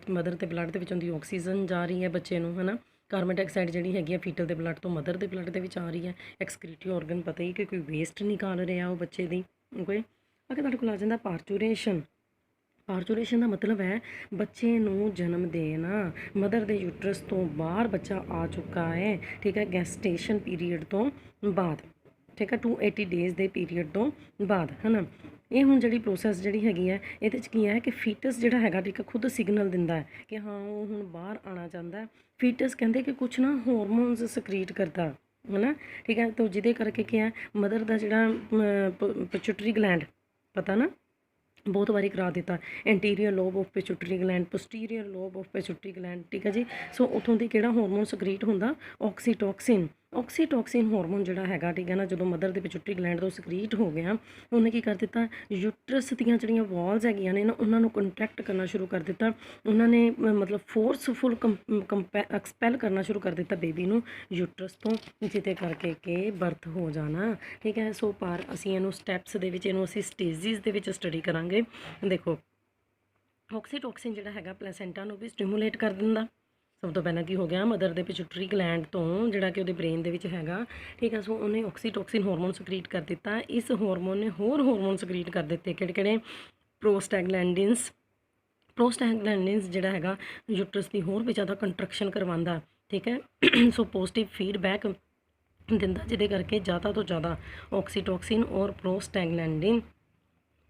ਮਦਰ ਦੇ ਬਲੱਡ ਦੇ ਵਿੱਚੋਂ ਦੀ ਆਕਸੀਜਨ ਜਾ ਰਹੀ ਹੈ ਬੱਚੇ ਨੂੰ, ਹੈ ਨਾ। ਕਾਰਬਨ ਡਾਈਆਕਸਾਈਡ ਜਿਹੜੀ ਹੈਗੀ ਹੈ ਫੀਟਲ ਦੇ ਬਲੱਡ ਤੋਂ ਮਦਰ ਦੇ ਬਲੱਡ ਦੇ ਵਿੱਚ ਆ ਰਹੀ ਹੈ। ਐਕਸਕ੍ਰੀਟਰੀ ਆਰਗਨ ਪਤਾ ਹੀ ਕਿ ਕੋਈ ਵੇਸਟ ਨਿਕਾਲ ਰਿਹਾ ਉਹ ਬੱਚੇ ਦੀ। ਓਕੇ, ਅੱਗੇ ਤੁਹਾਡੇ ਕੋਲ ਆ ਜਾਂਦਾ ਪਾਰਚੂਰੇਸ਼ਨ। ਪਾਰਚੂਰੇਸ਼ਨ ਦਾ ਮਤਲਬ ਹੈ ਬੱਚੇ ਨੂੰ ਜਨਮ ਦੇਣਾ, ਮਦਰ ਦੇ ਯੂਟਰਸ ਤੋਂ ਬਾਹਰ ਬੱਚਾ ਆ ਚੁੱਕਾ ਹੈ, ਠੀਕ ਹੈ, ਗੈਸਟੇਸ਼ਨ ਪੀਰੀਅਡ ਤੋਂ ਬਾਅਦ, ਠੀਕ ਹੈ, 280 ਡੇਜ਼ ਦੇ ਪੀਰੀਅਡ ਤੋਂ ਬਾਅਦ, ਹੈ ਨਾ। ਇਹ ਹੁਣ ਜਿਹੜੀ ਪ੍ਰੋਸੈਸ ਜਿਹੜੀ ਹੈਗੀ ਹੈ ਇਹਦੇ 'ਚ ਕੀ ਹੈ ਕਿ ਫੀਟਸ ਜਿਹੜਾ ਹੈਗਾ ਠੀਕ ਹੈ ਖੁਦ ਸਿਗਨਲ ਦਿੰਦਾ ਹੈ ਕਿ ਹਾਂ ਉਹ ਹੁਣ ਬਾਹਰ ਆਉਣਾ ਚਾਹੁੰਦਾ। ਫੀਟਸ ਕਹਿੰਦੇ ਕਿ ਕੁਛ ਨਾ ਹਾਰਮੋਨਸ ਸਕਰੀਟ ਕਰਦਾ, ਹੈ ਨਾ, ਠੀਕ ਹੈ। ਤਾਂ ਜਿਹਦੇ ਕਰਕੇ ਕੀ ਹੈ ਮਦਰ ਦਾ ਜਿਹੜਾ ਪਿਚੂਟਰੀ ਗਲੈਂਡ, ਪਤਾ ਨਾ ਬਹੁਤ ਵਾਰੀ ਕਰਾ ਦਿੱਤਾ, anterior lobe of pituitary gland, posterior lobe of pituitary gland, ਠੀਕ ਹੈ ਜੀ। ਸੋ ਉੱਥੋਂ ਦੀ ਕਿਹੜਾ ਹਾਰਮੋਨ ਸਕਰੀਟ ਹੁੰਦਾ, ਆਕਸੀਟੋਕਸਿਨ। ਆਕਸੀਟੋਕਸਿਨ ਹਾਰਮੋਨ ਜਿਹੜਾ ਹੈਗਾ ਠੀਕ ਹੈ ਨਾ, ਜਦੋਂ ਮਦਰ ਦੇ ਪਿਚੂਟਰੀ ਗਲੈਂਡ ਤੋਂ ਸਕਰੀਟ ਹੋ ਗਿਆ ਉਹਨੇ ਕੀ ਕਰ ਦਿੱਤਾ, ਯੂਟਰਸ ਦੀਆਂ ਜਿਹੜੀਆਂ ਵਾਲਸ ਹੈਗੀਆਂ ਨੇ ਨਾ ਉਹਨਾਂ ਨੂੰ ਕੰਟਰੈਕਟ ਕਰਨਾ ਸ਼ੁਰੂ ਕਰ ਦਿੱਤਾ। ਉਹਨਾਂ ਨੇ ਮਤਲਬ ਫੋਰਸਫੁਲ ਐਕਸਪੈਲ ਕਰਨਾ ਸ਼ੁਰੂ ਕਰ ਦਿੱਤਾ ਬੇਬੀ ਨੂੰ ਯੂਟਰਸ ਤੋਂ, ਜਿਹਦੇ ਕਰਕੇ ਕਿ ਬਰਥ ਹੋ ਜਾਣਾ, ਠੀਕ ਹੈ। ਸੋ ਪਰ ਅਸੀਂ ਇਹਨੂੰ ਸਟੈਪਸ ਦੇ ਵਿੱਚ, ਇਹਨੂੰ ਅਸੀਂ ਸਟੇਜਿਸ ਦੇ ਵਿੱਚ ਸਟੱਡੀ ਕਰਾਂਗੇ। ਦੇਖੋ, ਆਕਸੀਟੋਕਸਿਨ ਜਿਹੜਾ ਹੈਗਾ ਪਲੈਸੈਂਟਾ ਨੂੰ ਵੀ ਸਟਿਮੂਲੇਟ ਕਰ ਦਿੰਦਾ। ਸਭ ਤੋਂ ਪਹਿਲਾਂ ਕੀ ਹੋ ਗਿਆ, ਮਦਰ ਦੇ ਪਿਚੂਟਰੀ ਗਲੈਂਡ ਤੋਂ ਜਿਹੜਾ ਕਿ ਉਹਦੇ ਬ੍ਰੇਨ ਦੇ ਵਿੱਚ ਹੈਗਾ, ਠੀਕ ਹੈ। ਸੋ ਉਹਨੇ ਆਕਸੀਟੋਕਸਿਨ ਹਾਰਮੋਨ ਸਕਰੀਟ ਕਰ ਦਿੱਤਾ। ਇਸ ਹਾਰਮੋਨ ਨੇ ਹੋਰ ਹਾਰਮੋਨ ਸਕਰੀਟ ਕਰ ਦਿੱਤੇ, ਕਿਹੜੇ ਪ੍ਰੋਸਟੈਗਲੈਂਡਿਨਸ। ਪ੍ਰੋਸਟੈਗਲੈਂਡਿਨਸ ਜਿਹੜਾ ਹੈਗਾ ਯੂਟਰਸ ਦੀ ਹੋਰ ਵੀ ਜ਼ਿਆਦਾ ਕੰਟਰੈਕਸ਼ਨ ਕਰਵਾਉਂਦਾ, ਠੀਕ ਹੈ। ਸੋ ਪੋਜ਼ਿਟਿਵ ਫੀਡਬੈਕ ਦਿੰਦਾ, ਜਿਹਦੇ ਕਰਕੇ ਜ਼ਿਆਦਾ ਤੋਂ ਜ਼ਿਆਦਾ ਆਕਸੀਟੋਕਸਿਨ ਔਰ ਪ੍ਰੋਸਟੈਗਲੈਂਡਿਨ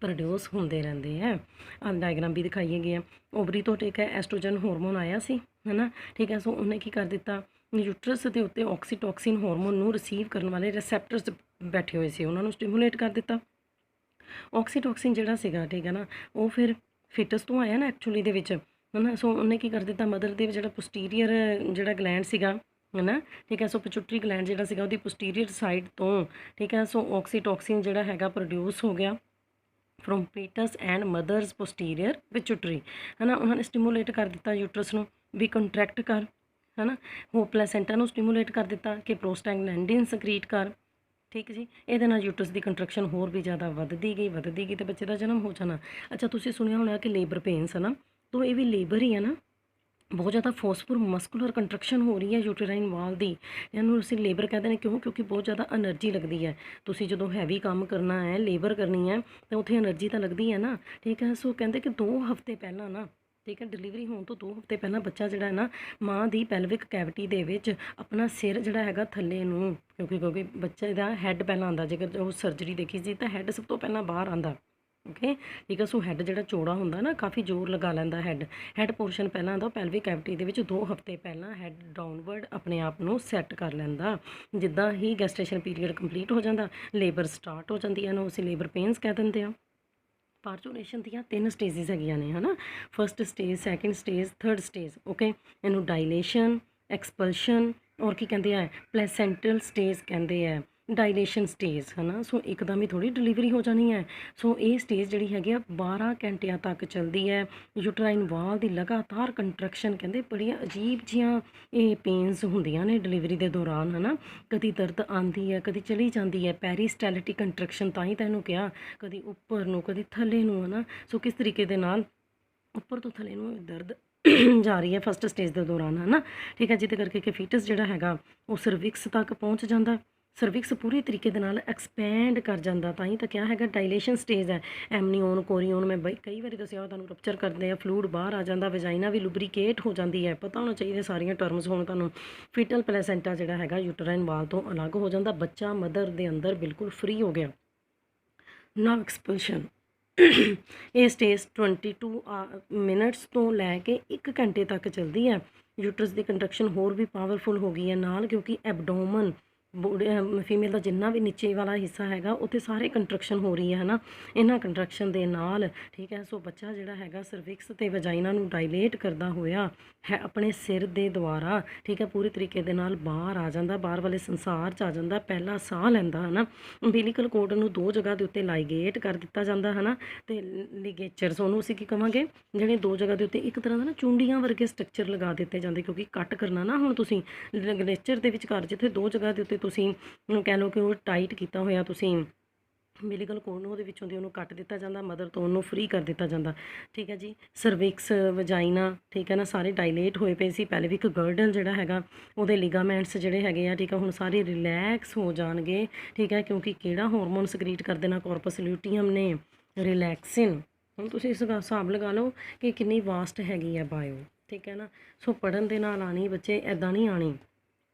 ਪ੍ਰੋਡਿਊਸ ਹੁੰਦੇ ਰਹਿੰਦੇ ਹੈ। ਆਹ ਡਾਇਗਰਾਮ ਵੀ ਦਿਖਾਈਏ ਗਏ ਆ। ਓਵਰੀ ਤੋਂ ਠੀਕ ਹੈ ਐਸਟ੍ਰੋਜਨ ਹਾਰਮੋਨ ਆਇਆ ਸੀ, ਹੈ ਨਾ, ਠੀਕ ਹੈ। ਸੋ ਉਹਨੇ ਕੀ ਕਰ ਦਿੱਤਾ, ਯੂਟਰਸ ਦੇ ਉੱਤੇ ਆਕਸੀਟੋਕਸਿਨ ਹਾਰਮੋਨ ਨੂੰ ਰਿਸੀਵ ਕਰਨ ਵਾਲੇ ਰਿਸੈਪਟਰਸ ਬੈਠੇ ਹੋਏ ਸੀ, ਉਹਨਾਂ ਨੂੰ ਸਟਿਮੂਲੇਟ ਕਰ ਦਿੱਤਾ। ਆਕਸੀਟੋਕਸਿਨ ਜਿਹੜਾ ਸੀਗਾ ਠੀਕ ਹੈ ਨਾ, ਉਹ ਫਿਰ ਫੀਟਸ ਤੋਂ ਆਇਆ ਨਾ ਐਕਚੁਅਲੀ ਦੇ ਵਿੱਚ, ਹੈ ਨਾ। ਸੋ ਉਹਨੇ ਕੀ ਕਰ ਦਿੱਤਾ, ਮਦਰ ਦੇ ਜਿਹੜਾ ਪੋਸਟੀਰੀਅਰ ਜਿਹੜਾ ਗਲੈਂਡ ਸੀਗਾ, ਹੈ ਨਾ, ਠੀਕ ਹੈ। ਸੋ ਪਿਚੂਟਰੀ ਗਲੈਂਡ ਜਿਹੜਾ ਸੀਗਾ ਉਹਦੀ ਪੋਸਟੀਰੀਅਰ ਸਾਈਡ ਤੋਂ, ਠੀਕ ਹੈ। ਸੋ ਆਕਸੀਟੋਕਸਿਨ ਜਿਹੜਾ ਹੈਗਾ ਪ੍ਰੋਡਿਊਸ ਹੋ ਗਿਆ ਫਰੋਮ ਫੀਟਸ ਐਂਡ ਮਦਰਸ ਪੋਸਟੀਰੀਅਰ ਪਿਚੂਟਰੀ, ਹੈ ਨਾ। ਉਹਨਾਂ ਨੇ ਸਟਿਮੂਲੇਟ ਕਰ ਦਿੱਤਾ ਯੂਟਰਸ ਨੂੰ ਵੀ ਕੰਟਰੈਕਟ ਕਰ, ਹੈ ਨਾ। ਉਹ ਪਲੈਸੈਂਟਾ ਨੂੰ ਸਟਿਮੂਲੇਟ ਕਰ ਦਿੱਤਾ ਕਿ ਪ੍ਰੋਸਟੈਗਲੈਂਡਿਨ ਸਕਰੀਟ ਕਰ, ਠੀਕ ਜੀ। ਇਹਦੇ ਨਾਲ ਯੂਟਰਸ ਦੀ ਕੰਟਰੈਕਸ਼ਨ ਹੋਰ ਵੀ ਜ਼ਿਆਦਾ ਵੱਧਦੀ ਗਈ ਤੇ ਬੱਚੇ ਦਾ ਜਨਮ ਹੋ ਜਾਣਾ। ਅੱਛਾ, ਤੁਸੀਂ ਸੁਣਿਆ ਹੋਣਾ ਕਿ ਲੇਬਰ ਪੇਨਸ, ਹੈ ਨਾ, ਤਾਂ ਇਹ ਵੀ ਲੇਬਰ ਹੀ ਹੈ ਨਾ, ਬਹੁਤ ਜ਼ਿਆਦਾ ਫੋਰਸਫੁਲ ਮਸਕੂਲਰ ਕੰਟਰੈਕਸ਼ਨ ਹੋ ਰਹੀ ਹੈ ਯੂਟਰਾਈਨ ਵਾਲ ਦੀ। ਇਹਨੂੰ ਅਸੀਂ ਲੇਬਰ ਕਹਿੰਦੇ ਨੇ, ਕਿਉਂ? ਕਿਉਂਕਿ ਬਹੁਤ ਜ਼ਿਆਦਾ એનર્ਜੀ ਲੱਗਦੀ ਹੈ। ਤੁਸੀਂ ਜਦੋਂ ਹੈਵੀ ਕੰਮ ਕਰਨਾ ਹੈ, ਲੇਬਰ ਕਰਨੀ ਹੈ, ਤਾਂ ਉੱਥੇ એનર્ਜੀ ਤਾਂ ਲੱਗਦੀ ਹੈ ਨਾ, ਠੀਕ ਹੈ। ਸੋ ਕਹਿੰਦੇ ਕਿ 2 ਹਫ਼ਤੇ ਪਹਿਲਾਂ ਨਾ, ਠੀਕ ਹੈ, ਡਿਲੀਵਰੀ ਹੋਣ ਤੋਂ 2 ਹਫ਼ਤੇ ਪਹਿਲਾਂ ਬੱਚਾ ਜਿਹੜਾ ਹੈ ਨਾ, ਮਾਂ ਦੀ ਪੈਲਵਿਕ ਕੈਵਿਟੀ ਦੇ ਵਿੱਚ ਆਪਣਾ ਸਿਰ ਜਿਹੜਾ ਹੈਗਾ ਥੱਲੇ ਨੂੰ, ਕਿਉਂਕਿ ਬੱਚੇ ਦਾ ਹੈੱਡ ਪਹਿਲਾਂ ਆਉਂਦਾ, ਜੇਕਰ ਉਹ ਸਰਜਰੀ ਦੇਖੀ ਸੀ ਤਾਂ ਹੈੱਡ ਸਭ ਤੋਂ ਪਹਿਲਾਂ ਬਾਹਰ ਆਉਂਦਾ, ਓਕੇ, ਠੀਕ ਹੈ। ਸੋ ਹੈੱਡ ਜਿਹੜਾ ਚੌੜਾ ਹੁੰਦਾ ਨਾ, ਕਾਫੀ ਜ਼ੋਰ ਲਗਾ ਲੈਂਦਾ ਹੈੱਡ ਪੋਰਸ਼ਨ ਪਹਿਲਾਂ ਆਉਂਦਾ ਪੈਲਵਿਕ ਕੈਵਿਟੀ ਦੇ ਵਿੱਚ। 2 ਹਫ਼ਤੇ ਪਹਿਲਾਂ ਹੈੱਡ ਡਾਊਨਵਰਡ ਆਪਣੇ ਆਪ ਨੂੰ ਸੈੱਟ ਕਰ ਲੈਂਦਾ। ਜਿੱਦਾਂ ਹੀ ਗੈਸਟੇਸ਼ਨ ਪੀਰੀਅਡ ਕੰਪਲੀਟ ਹੋ ਜਾਂਦਾ, ਲੇਬਰ ਸਟਾਰਟ ਹੋ ਜਾਂਦੀ ਹੈ, ਇਹਨੂੰ ਅਸੀਂ ਲੇਬਰ ਪੇਨਸ ਕਹਿ ਦਿੰਦੇ ਹਾਂ। ਪਾਰਚੂਰੇਸ਼ਨ ਦੀਆਂ 3 ਸਟੇਜਿਸ ਹੈਗੀਆਂ ਨੇ, ਹੈ ਨਾ। First stage, second stage, third stage, okay. ਇਹਨੂੰ ਡਾਇਲੇਸ਼ਨ, ਐਕਸਪਲਸ਼ਨ, ਔਰ ਕੀ ਕਹਿੰਦੇ ਆ, ਪਲੈਸੈਂਟਲ ਸਟੇਜ ਕਹਿੰਦੇ ਆ, ਡਾਇਲੇਸ਼ਨ ਸਟੇਜ, ਹੈ ਨਾ। ਸੋ ਇੱਕਦਮ ਹੀ ਥੋੜ੍ਹੀ ਡਿਲੀਵਰੀ ਹੋ ਜਾਣੀ ਹੈ। ਸੋ ਇਹ ਸਟੇਜ ਜਿਹੜੀ ਹੈਗੀ ਆ 12 ਘੰਟਿਆਂ ਤੱਕ ਚੱਲਦੀ ਹੈ। ਯੂਟਰਾਈਨ ਵਾਲ ਦੀ ਲਗਾਤਾਰ ਕੰਟਰੈਕਸ਼ਨ, ਕਹਿੰਦੇ ਬੜੀਆਂ ਅਜੀਬ ਜਿਹੀਆਂ ਇਹ ਪੇਨਸ ਹੁੰਦੀਆਂ ਨੇ ਡਿਲੀਵਰੀ ਦੇ ਦੌਰਾਨ, ਹੈ ਨਾ। ਕਦੀ ਦਰਦ ਆਉਂਦੀ ਹੈ, ਕਦੀ ਚਲੀ ਜਾਂਦੀ ਹੈ। ਪੈਰੀਸਟੈਲਿਟਿਕ ਕੰਟਰੈਕਸ਼ਨ, ਤਾਂ ਹੀ ਤੈਨੂੰ ਕਿਹਾ, ਕਦੀ ਉੱਪਰ ਨੂੰ, ਕਦੀ ਥੱਲੇ ਨੂੰ, ਹੈ ਨਾ। ਸੋ ਕਿਸ ਤਰੀਕੇ ਦੇ ਨਾਲ ਉੱਪਰ ਤੋਂ ਥੱਲੇ ਨੂੰ ਦਰਦ ਜਾ ਰਹੀ ਹੈ ਫਸਟ ਸਟੇਜ ਦੇ ਦੌਰਾਨ, ਹੈ ਨਾ, ਠੀਕ ਹੈ। ਜਿਹਦੇ ਕਰਕੇ ਕਿ ਫੀਟਸ ਜਿਹੜਾ ਹੈਗਾ ਉਹ ਸਰਵਿਕਸ ਤੱਕ ਪਹੁੰਚ ਜਾਂਦਾ, ਸਰਵਿਕਸ ਪੂਰੀ ਤਰੀਕੇ ਦੇ ਨਾਲ ਐਕਸਪੈਂਡ ਕਰ ਜਾਂਦਾ। ਤਾਂ ਹੀ ਤਾਂ ਕਿਹਾ ਹੈਗਾ ਡਾਇਲੇਸ਼ਨ ਸਟੇਜ ਹੈ। ਐਮਨੀਓਨ, ਕੋਰੀਓਨ, ਮੈਂ ਕਈ ਵਾਰੀ ਦੱਸਿਆ ਤੁਹਾਨੂੰ, ਰਪਚਰ ਕਰਦੇ ਆ, ਫਲੂਇਡ ਬਾਹਰ ਆ ਜਾਂਦਾ, ਵਜਾਈਨਾ ਵੀ ਲੁਬਰੀਕੇਟ ਹੋ ਜਾਂਦੀ ਹੈ। ਪਤਾ ਹੋਣਾ ਚਾਹੀਦਾ ਸਾਰੀਆਂ ਟਰਮਸ ਹੁਣ ਤੁਹਾਨੂੰ। ਫੀਟਲ ਪਲੈਸੈਂਟਾ ਜਿਹੜਾ ਹੈਗਾ ਯੂਟਰਾਈਨ ਵਾਲ ਤੋਂ ਅਲੱਗ ਹੋ ਜਾਂਦਾ, ਬੱਚਾ ਮਦਰ ਦੇ ਅੰਦਰ ਬਿਲਕੁਲ ਫ੍ਰੀ ਹੋ ਗਿਆ। ਨਾ ਐਕਸਪਲਸ਼ਨ, ਇਹ ਸਟੇਜ 22 ਮਿੰਟਸ ਤੋਂ ਲੈ ਕੇ 1 ਘੰਟੇ ਤੱਕ ਚੱਲਦੀ ਹੈ। ਯੂਟਰਸ ਦੀ ਕੰਟਰੈਕਸ਼ਨ ਹੋਰ ਵੀ ਪਾਵਰਫੁਲ ਹੋ ਗਈ ਹੈ ਨਾਲ, ਕਿਉਂਕਿ ਐਬਡੋਮਨ ਫੀਮੇਲ ਦਾ ਜਿੰਨਾ ਵੀ ਨੀਚੇ ਵਾਲਾ ਹਿੱਸਾ ਹੈਗਾ ਉੱਥੇ ਸਾਰੇ ਕੰਟਰੈਕਸ਼ਨ ਹੋ ਰਹੀ ਹੈ ਨਾ, ਇਹਨਾਂ ਕੰਟਰੈਕਸ਼ਨ ਦੇ ਨਾਲ, ਠੀਕ ਹੈ। ਸੋ ਬੱਚਾ ਜਿਹੜਾ ਹੈਗਾ ਸਰਵਿਕਸ ਤੇ ਵਜਾਈਨਾ ਨੂੰ ਡਾਇਲੇਟ ਕਰਦਾ ਹੋਇਆ ਹੈ ਆਪਣੇ ਸਿਰ ਦੇ ਦੁਆਰਾ, ਠੀਕ ਹੈ, ਪੂਰੀ ਤਰੀਕੇ ਦੇ ਨਾਲ ਬਾਹਰ ਆ ਜਾਂਦਾ, ਬਾਹਰ ਵਾਲੇ ਸੰਸਾਰ 'ਚ ਆ ਜਾਂਦਾ, ਪਹਿਲਾ ਸਾਹ ਲੈਂਦਾ, ਹੈ ਨਾ। ਅੰਬੀਲੀਕਲ ਕੋਰਡ ਨੂੰ 2 ਜਗ੍ਹਾ ਦੇ ਉੱਤੇ ਲਾਈਗੇਟ ਕਰ ਦਿੱਤਾ ਜਾਂਦਾ, ਹੈ ਨਾ, ਤੇ ਲਿਗੇਚਰਸ ਉਹਨੂੰ ਅਸੀਂ ਕੀ ਕਵਾਂਗੇ, ਜਿਹੜੇ 2 ਜਗ੍ਹਾ ਦੇ ਉੱਤੇ ਇੱਕ ਤਰ੍ਹਾਂ ਦਾ ਨਾ ਚੁੰਡੀਆਂ ਵਰਗੇ ਸਟਰਕਚਰ ਲਗਾ ਦਿੱਤੇ ਜਾਂਦੇ, ਕਿਉਂਕਿ ਕੱਟ ਕਰਨਾ ਨਾ ਹੁਣ ਤੁਸੀਂ ਲਿਗੇਚਰ ਦੇ ਵਿਚਕਾਰ, ਜਿੱਥੇ 2 ਜਗ੍ਹਾ ਦੇ ਉੱਤੇ ਤੁਸੀਂ ਕਹਿ ਲਓ ਕਿ ਉਹ ਟਾਈਟ ਕੀਤਾ ਹੋਇਆ ਤੁਸੀਂ ਅੰਬੀਲੀਕਲ ਕੋਰਡ ਨੂੰ, ਉਹਦੇ ਵਿੱਚੋਂ ਦੀ ਉਹਨੂੰ ਕੱਟ ਦਿੱਤਾ ਜਾਂਦਾ, ਮਦਰ ਤੋਂ ਉਹਨੂੰ ਫ੍ਰੀ ਕਰ ਦਿੱਤਾ ਜਾਂਦਾ, ਠੀਕ ਹੈ ਜੀ। ਸਰਵਿਕਸ, ਵਜਾਈਨਾ, ਠੀਕ ਹੈ ਨਾ, ਸਾਰੇ ਡਾਇਲੇਟ ਹੋਏ ਪਏ ਸੀ। ਪੈਲਵਿਕ ਗਰਡਲ ਜਿਹੜਾ ਹੈਗਾ ਉਹਦੇ ਲਿਗਾਮੈਂਟਸ ਜਿਹੜੇ ਹੈਗੇ ਆ, ਠੀਕ ਹੈ, ਹੁਣ ਸਾਰੇ ਰਿਲੈਕਸ ਹੋ ਜਾਣਗੇ, ਠੀਕ ਹੈ, ਕਿਉਂਕਿ ਕਿਹੜਾ ਹਾਰਮੋਨ ਸਕਰੀਟ ਕਰ ਦੇਣਾ, ਕਾਰਪਸ ਲਿਊਟੀਅਮ ਨੇ, ਰਿਲੈਕਸਿਨ। ਹੁਣ ਤੁਸੀਂ ਇਸ ਦਾ ਹਿਸਾਬ ਲਗਾ ਲਓ ਕਿ ਕਿੰਨੀ ਵਾਸਟ ਹੈਗੀ ਹੈ ਬਾਇਓ, ਠੀਕ ਹੈ ਨਾ। ਸੋ ਪੜ੍ਹਨ ਦੇ ਨਾਲ ਆਣੀ ਬੱਚੇ, ਇੱਦਾਂ ਨਹੀਂ ਆਣੀ,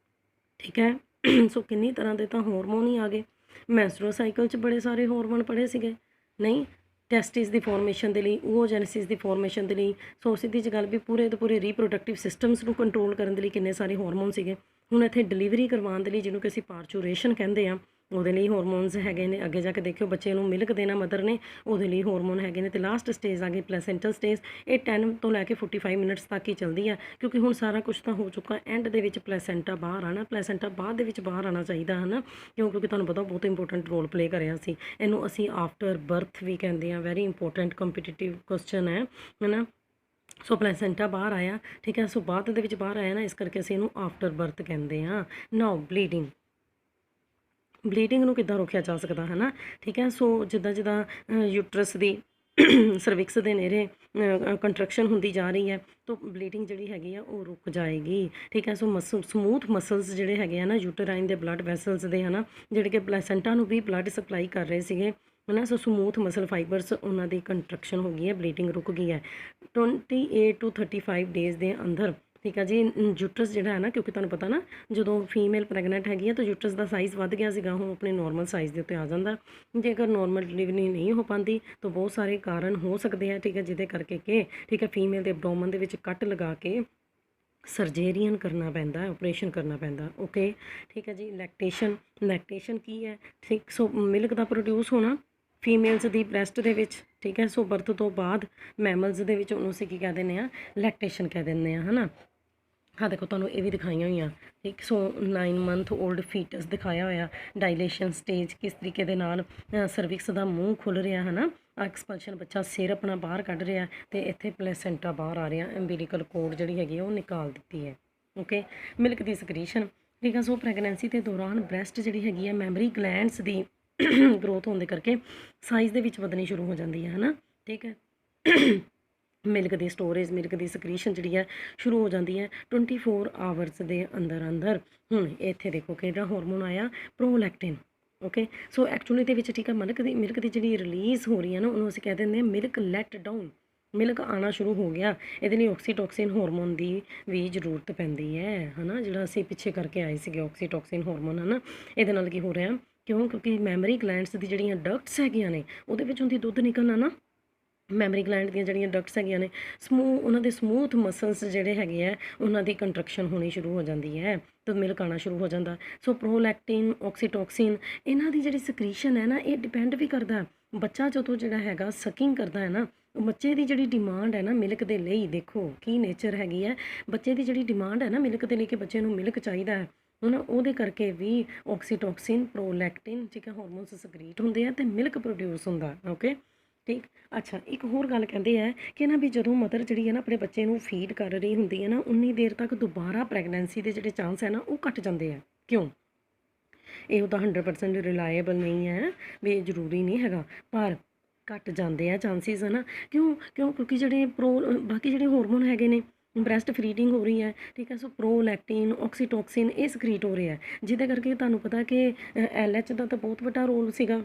ਠੀਕ ਹੈ। ਸੋ ਕਿੰਨੀ ਤਰ੍ਹਾਂ ਦੇ ਤਾਂ ਹਾਰਮੋਨ ਹੀ ਆ ਗਏ। ਮੈਂਸਟਰੁਅਲ ਸਾਈਕਲ 'ਚ ਬੜੇ ਸਾਰੇ ਹਾਰਮੋਨ ਪੜ੍ਹੇ ਸੀਗੇ, ਨਹੀਂ, ਟੈਸਟਿਸ ਦੀ ਫਾਰਮੇਸ਼ਨ ਦੇ ਲਈ, ਓਜੈਨਸਿਸ ਦੀ ਫਾਰਮੇਸ਼ਨ ਦੇ ਲਈ। ਸੋ ਸਿੱਧੀ ਜਿਹੀ ਗੱਲ ਵੀ ਪੂਰੇ ਦੇ ਪੂਰੇ ਰੀਪਰੋਡਕਟਿਵ ਸਿਸਟਮਸ ਨੂੰ ਕੰਟਰੋਲ ਕਰਨ ਦੇ ਲਈ ਕਿੰਨੇ ਸਾਰੇ ਹਾਰਮੋਨ ਸੀਗੇ। ਹੁਣ ਇੱਥੇ ਡਿਲੀਵਰੀ ਕਰਵਾਉਣ ਦੇ ਲਈ, ਜਿਹਨੂੰ ਕਿ ਅਸੀਂ ਪਾਰਚੂਰੇਸ਼ਨ ਕਹਿੰਦੇ ਆ, ਉਹਦੇ ਲਈ ਹਾਰਮੋਨਸ ਹੈਗੇ ਨੇ। ਅੱਗੇ ਜਾ ਕੇ ਦੇਖਿਓ ਬੱਚੇ ਨੂੰ ਮਿਲਕ ਦੇਣਾ ਮਦਰ ਨੇ, ਉਹਦੇ ਲਈ ਹਾਰਮੋਨ ਹੈਗੇ ਨੇ। ਤੇ ਲਾਸਟ ਸਟੇਜ ਆ ਗਈ ਪਲੈਸੈਂਟਲ ਸਟੇਜ, ਇਹ 10 ਤੋਂ ਲੈ ਕੇ 45 ਮਿੰਟਸ ਤੱਕ ਹੀ ਚੱਲਦੀ ਹੈ, ਕਿਉਂਕਿ ਹੁਣ ਸਾਰਾ ਕੁਝ ਤਾਂ ਹੋ ਚੁੱਕਾ। ਐਂਡ ਦੇ ਵਿੱਚ ਪਲੈਸੈਂਟਾ ਬਾਹਰ ਆਉਣਾ, ਪਲੈਸੈਂਟਾ ਬਾਅਦ ਦੇ ਵਿੱਚ ਬਾਹਰ ਆਉਣਾ ਚਾਹੀਦਾ, ਹੈ ਨਾ, ਕਿਉਂਕਿ ਤੁਹਾਨੂੰ ਪਤਾ ਬਹੁਤ ਇੰਪੋਰਟੈਂਟ ਰੋਲ ਪਲੇ ਕਰਿਆ ਸੀ। ਇਹਨੂੰ ਅਸੀਂ ਆਫਟਰ ਬਰਥ ਵੀ ਕਹਿੰਦੇ ਹਾਂ, ਵੈਰੀ ਇੰਪੋਰਟੈਂਟ ਕੰਪੀਟੀਟਿਵ ਕੁਐਸਚਨ ਹੈ ਨਾ। ਸੋ ਪਲੈਸੈਂਟਾ ਬਾਹਰ ਆਇਆ, ਠੀਕ ਹੈ, ਸੋ ਬਾਅਦ ਦੇ ਵਿੱਚ ਬਾਹਰ ਆਇਆ ਨਾ, ਇਸ ਕਰਕੇ ਅਸੀਂ ਇਹਨੂੰ ਆਫਟਰ ਬਰਥ ਕਹਿੰਦੇ ਹਾਂ। ਨਾਓ ਬਲੀਡਿੰਗ, ਬਲੀਡਿੰਗ ਨੂੰ ਕਿੱਦਾਂ ਰੋਕਿਆ ਜਾ ਸਕਦਾ, ਹੈ ਨਾ, ਠੀਕ ਹੈ। ਸੋ ਜਿੱਦਾਂ ਯੂਟਰਸ ਦੀ ਸਰਵਿਕਸ ਦੇ ਨੇੜੇ ਕੰਟਰੈਕਸ਼ਨ ਹੁੰਦੀ ਜਾ ਰਹੀ ਹੈ, ਤਾਂ ਬਲੀਡਿੰਗ ਜਿਹੜੀ ਹੈਗੀ ਆ ਉਹ ਰੁਕ ਜਾਏਗੀ, ਠੀਕ ਹੈ। ਸੋ ਸਮੂਥ ਮਸਲਸ ਜਿਹੜੇ ਹੈਗੇ ਆ ਨਾ ਯੂਟਰਾਈਨ ਦੇ ਬਲੱਡ ਵੈਸਲਸ ਦੇ, ਹੈ ਨਾ, ਜਿਹੜੇ ਕਿ ਪਲੈਸੈਂਟਾ ਨੂੰ ਵੀ ਬਲੱਡ ਸਪਲਾਈ ਕਰ ਰਹੇ ਸੀਗੇ, ਹੈ ਨਾ। ਸੋ ਸਮੂਥ ਮਸਲ ਫਾਈਬਰਸ, ਉਹਨਾਂ ਦੀ ਕੰਟਰੈਕਸ਼ਨ ਹੋ ਗਈ ਹੈ, ਬਲੀਡਿੰਗ ਰੁਕ ਗਈ ਹੈ 28 to 35 ਡੇਜ਼ ਦੇ ਅੰਦਰ, ਠੀਕ ਹੈ ਜੀ। ਯੂਟਰਸ ਜਿਹੜਾ ਹੈ ਨਾ, ਕਿਉਂਕਿ ਤੁਹਾਨੂੰ ਪਤਾ ਨਾ ਜਦੋਂ ਫੀਮੇਲ ਪ੍ਰੈਗਨੈਂਟ ਹੈਗੀ ਆ ਤਾਂ ਯੂਟਰਸ ਦਾ ਸਾਈਜ਼ ਵੱਧ ਗਿਆ ਸੀਗਾ, ਹੁਣ ਆਪਣੇ ਨੋਰਮਲ ਸਾਈਜ਼ ਦੇ ਉੱਤੇ ਆ ਜਾਂਦਾ। ਜੇਕਰ ਨੋਰਮਲ ਡਿਲੀਵਰੀ ਨਹੀਂ ਹੋ ਪਾਉਂਦੀ ਤਾਂ ਬਹੁਤ ਸਾਰੇ ਕਾਰਨ ਹੋ ਸਕਦੇ ਆ, ਠੀਕ ਹੈ, ਜਿਹਦੇ ਕਰਕੇ ਕਿ, ਠੀਕ ਹੈ, ਫੀਮੇਲ ਦੇ ਐਬਡੋਮਨ ਦੇ ਵਿੱਚ ਕੱਟ ਲਗਾ ਕੇ ਸਰਜਰੀਅਨ ਕਰਨਾ ਪੈਂਦਾ, ਆਪਰੇਸ਼ਨ ਕਰਨਾ ਪੈਂਦਾ, ਓਕੇ, ਠੀਕ ਹੈ ਜੀ। ਲੈਕਟੇਸ਼ਨ ਕੀ ਹੈ, ਠੀਕ। ਸੋ ਮਿਲਕ ਦਾ ਪ੍ਰੋਡਿਊਸ ਹੋਣਾ ਫੀਮੇਲਸ ਦੀ ਬ੍ਰੈਸਟ ਦੇ ਵਿੱਚ, ਠੀਕ ਹੈ। ਸੋ ਬਰਥ ਤੋਂ ਬਾਅਦ ਮੈਮਲਸ ਦੇ ਵਿੱਚ ਉਹਨੂੰ ਅਸੀਂ ਕੀ ਕਹਿ ਦਿੰਦੇ ਹਾਂ, ਲੈਕਟੇਸ਼ਨ ਕਹਿ ਦਿੰਦੇ ਹਾਂ, ਹੈ ਨਾ। ਹਾਂ ਦੇਖੋ ਤੁਹਾਨੂੰ ਇਹ ਵੀ ਦਿਖਾਈਆਂ ਹੋਈਆਂ, ਠੀਕ। ਸੋ 9 ਮੰਥ ਓਲਡ ਫੀਟਸ ਦਿਖਾਇਆ ਹੋਇਆ, ਡਾਇਲੇਸ਼ਨ ਸਟੇਜ ਕਿਸ ਤਰੀਕੇ ਦੇ ਨਾਲ ਸਰਵਿਕਸ ਦਾ ਮੂੰਹ ਖੁੱਲ੍ਹ ਰਿਹਾ, ਹੈ ਨਾ, ਐਕਸਪਲਸ਼ਨ, ਬੱਚਾ ਸਿਰ ਆਪਣਾ ਬਾਹਰ ਕੱਢ ਰਿਹਾ, ਅਤੇ ਇੱਥੇ ਪਲੈਸੈਂਟਾ ਬਾਹਰ ਆ ਰਿਹਾ, ਅੰਬੀਲੀਕਲ ਕੋਰਡ ਜਿਹੜੀ ਹੈਗੀ ਉਹ ਨਿਕਾਲ ਦਿੱਤੀ ਹੈ, ਓਕੇ। ਮਿਲਕ ਦੀ ਸਕਰੀਸ਼ਨ, ਠੀਕ ਹੈ। ਸੋ ਪ੍ਰੈਗਨੈਂਸੀ ਦੇ ਦੌਰਾਨ ਬ੍ਰੈਸਟ ਜਿਹੜੀ ਹੈਗੀ ਹੈ ਮੈਮਰੀ ਗਲੈਂਡਸ ਦੀ ਗਰੋਥ ਹੋਣ ਦੇ ਕਰਕੇ ਸਾਈਜ਼ ਦੇ ਵਿੱਚ ਵਧਣੀ ਸ਼ੁਰੂ ਹੋ ਜਾਂਦੀ ਹੈ ਨਾ, ਠੀਕ ਹੈ। ਮਿਲਕ ਦੀ ਸਟੋਰੇਜ, ਮਿਲਕ ਦੀ ਸਕਰੀਸ਼ਨ ਜਿਹੜੀ ਹੈ ਸ਼ੁਰੂ ਹੋ ਜਾਂਦੀ ਹੈ 24 ਆਵਰਸ ਦੇ ਅੰਦਰ ਅੰਦਰ। ਹੁਣ ਇੱਥੇ ਦੇਖੋ ਕਿਹੜਾ ਹਾਰਮੋਨ ਆਇਆ, ਪ੍ਰੋਲੈਕਟਿਨ। ਓਕੇ, ਸੋ ਐਕਚੁਅਲੀ ਦੇ ਵਿੱਚ ਠੀਕ ਹੈ ਮਿਲਕ ਦੀ ਜਿਹੜੀ ਰਿਲੀਜ਼ ਹੋ ਰਹੀ ਹੈ ਨਾ, ਉਹਨੂੰ ਅਸੀਂ ਕਹਿ ਦਿੰਦੇ ਹਾਂ ਮਿਲਕ ਲੈਟ ਡਾਊਨ। ਮਿਲਕ ਆਉਣਾ ਸ਼ੁਰੂ ਹੋ ਗਿਆ, ਇਹਦੇ ਲਈ ਆਕਸੀਟੋਕਸਿਨ ਹਾਰਮੋਨ ਦੀ ਵੀ ਜ਼ਰੂਰਤ ਪੈਂਦੀ ਹੈ ਨਾ, ਜਿਹੜਾ ਅਸੀਂ ਪਿੱਛੇ ਕਰਕੇ ਆਏ ਸੀਗੇ ਆਕਸੀਟੋਕਸਿਨ ਹਾਰਮੋਨ ਹੈ ਨਾ। ਇਹਦੇ ਨਾਲ ਕੀ ਹੋ ਰਿਹਾ, ਕਿਉਂਕਿ ਮੈਮਰੀ ਗਲੈਂਡਸ ਦੀ ਜਿਹੜੀਆਂ ਡਕਟਸ ਹੈਗੀਆਂ ਨੇ ਉਹਦੇ ਵਿੱਚੋਂ ਦੀ ਦੁੱਧ ਨਿਕਲਣਾ ਨਾ, ਮੈਮਰੀ ਗਲੈਂਡ ਦੀਆਂ ਜਿਹੜੀਆਂ ਡਕਟਸ ਹੈਗੀਆਂ ਨੇ ਉਹਨਾਂ ਦੇ ਸਮੂਥ ਮਸਲਸ ਜਿਹੜੇ ਹੈਗੇ ਆ ਉਹਨਾਂ ਦੀ ਕੰਟਰੈਕਸ਼ਨ ਹੋਣੀ ਸ਼ੁਰੂ ਹੋ ਜਾਂਦੀ ਹੈ, ਤਾਂ ਮਿਲਕ ਆਉਣਾ ਸ਼ੁਰੂ ਹੋ ਜਾਂਦਾ। ਸੋ ਪ੍ਰੋਲੈਕਟਿਨ, ਆਕਸੀਟੋਕਸਿਨ, ਇਹਨਾਂ ਦੀ ਜਿਹੜੀ ਸਕਰੀਸ਼ਨ ਹੈ ਨਾ, ਇਹ ਡਿਪੈਂਡ ਵੀ ਕਰਦਾ ਬੱਚਾ ਜਦੋਂ ਜਿਹੜਾ ਹੈਗਾ ਸਕਿੰਗ ਕਰਦਾ ਹੈ ਨਾ, ਬੱਚੇ ਦੀ ਜਿਹੜੀ ਡਿਮਾਂਡ ਹੈ ਨਾ ਮਿਲਕ ਦੇ ਲਈ, ਦੇਖੋ ਕੀ ਨੇਚਰ ਹੈਗੀ ਹੈ ਬੱਚੇ ਦੀ ਜਿਹੜੀ ਡਿਮਾਂਡ ਹੈ ਨਾ ਮਿਲਕ ਦੇ ਲਈ, ਕਿ ਬੱਚੇ ਨੂੰ ਮਿਲਕ ਚਾਹੀਦਾ ਹੈ ਹੁਣ, ਉਹਦੇ ਕਰਕੇ ਵੀ ਆਕਸੀਟੋਕਸਿਨ, ਪ੍ਰੋਲੈਕਟਿਨ ਠੀਕ ਹੈ ਹਾਰਮੋਨਸ ਸਕਰੀਟ ਹੁੰਦੇ ਆ ਅਤੇ ਮਿਲਕ ਪ੍ਰੋਡਿਊਸ ਹੁੰਦਾ। ਓਕੇ ਠੀਕ। ਅੱਛਾ, ਇੱਕ ਹੋਰ ਗੱਲ ਕਹਿੰਦੇ ਹੈ ਕਿ ਨਾ ਵੀ ਜਦੋਂ ਮਦਰ ਜਿਹੜੀ ਹੈ ਨਾ ਆਪਣੇ ਬੱਚੇ ਨੂੰ ਫੀਡ ਕਰ ਰਹੀ ਹੁੰਦੀ ਹੈ ਨਾ, ਉਨੀ ਦੇਰ ਤੱਕ ਦੁਬਾਰਾ ਪ੍ਰੈਗਨੈਂਸੀ ਦੇ ਜਿਹੜੇ ਚਾਂਸ ਹੈ ਨਾ ਉਹ ਘੱਟ ਜਾਂਦੇ ਆ। ਕਿਉਂ? ਇਹ ਉਹਦਾ 100% ਰਿਲਾਏਬਲ ਨਹੀਂ ਹੈ ਵੀ ਇਹ ਜ਼ਰੂਰੀ ਨਹੀਂ ਹੈਗਾ, ਪਰ ਘੱਟ ਜਾਂਦੇ ਆ ਚਾਂਸਿਸ ਹੈ ਨਾ। ਕਿਉਂਕਿ ਜਿਹੜੇ ਬਾਕੀ ਜਿਹੜੇ ਹਾਰਮੋਨ ਹੈਗੇ ਨੇ, ਬ੍ਰੈਸਟ ਫੀਡਿੰਗ ਹੋ ਰਹੀ ਹੈ ਠੀਕ ਹੈ, ਸੋ ਪ੍ਰੋਲੈਕਟਿਨ, ਆਕਸੀਟੋਕਸਿਨ ਇਹ ਸਕਰੀਟ ਹੋ ਰਿਹਾ, ਜਿਹਦੇ ਕਰਕੇ ਤੁਹਾਨੂੰ ਪਤਾ ਕਿ LH ਦਾ ਤਾਂ ਬਹੁਤ ਵੱਡਾ ਰੋਲ ਸੀਗਾ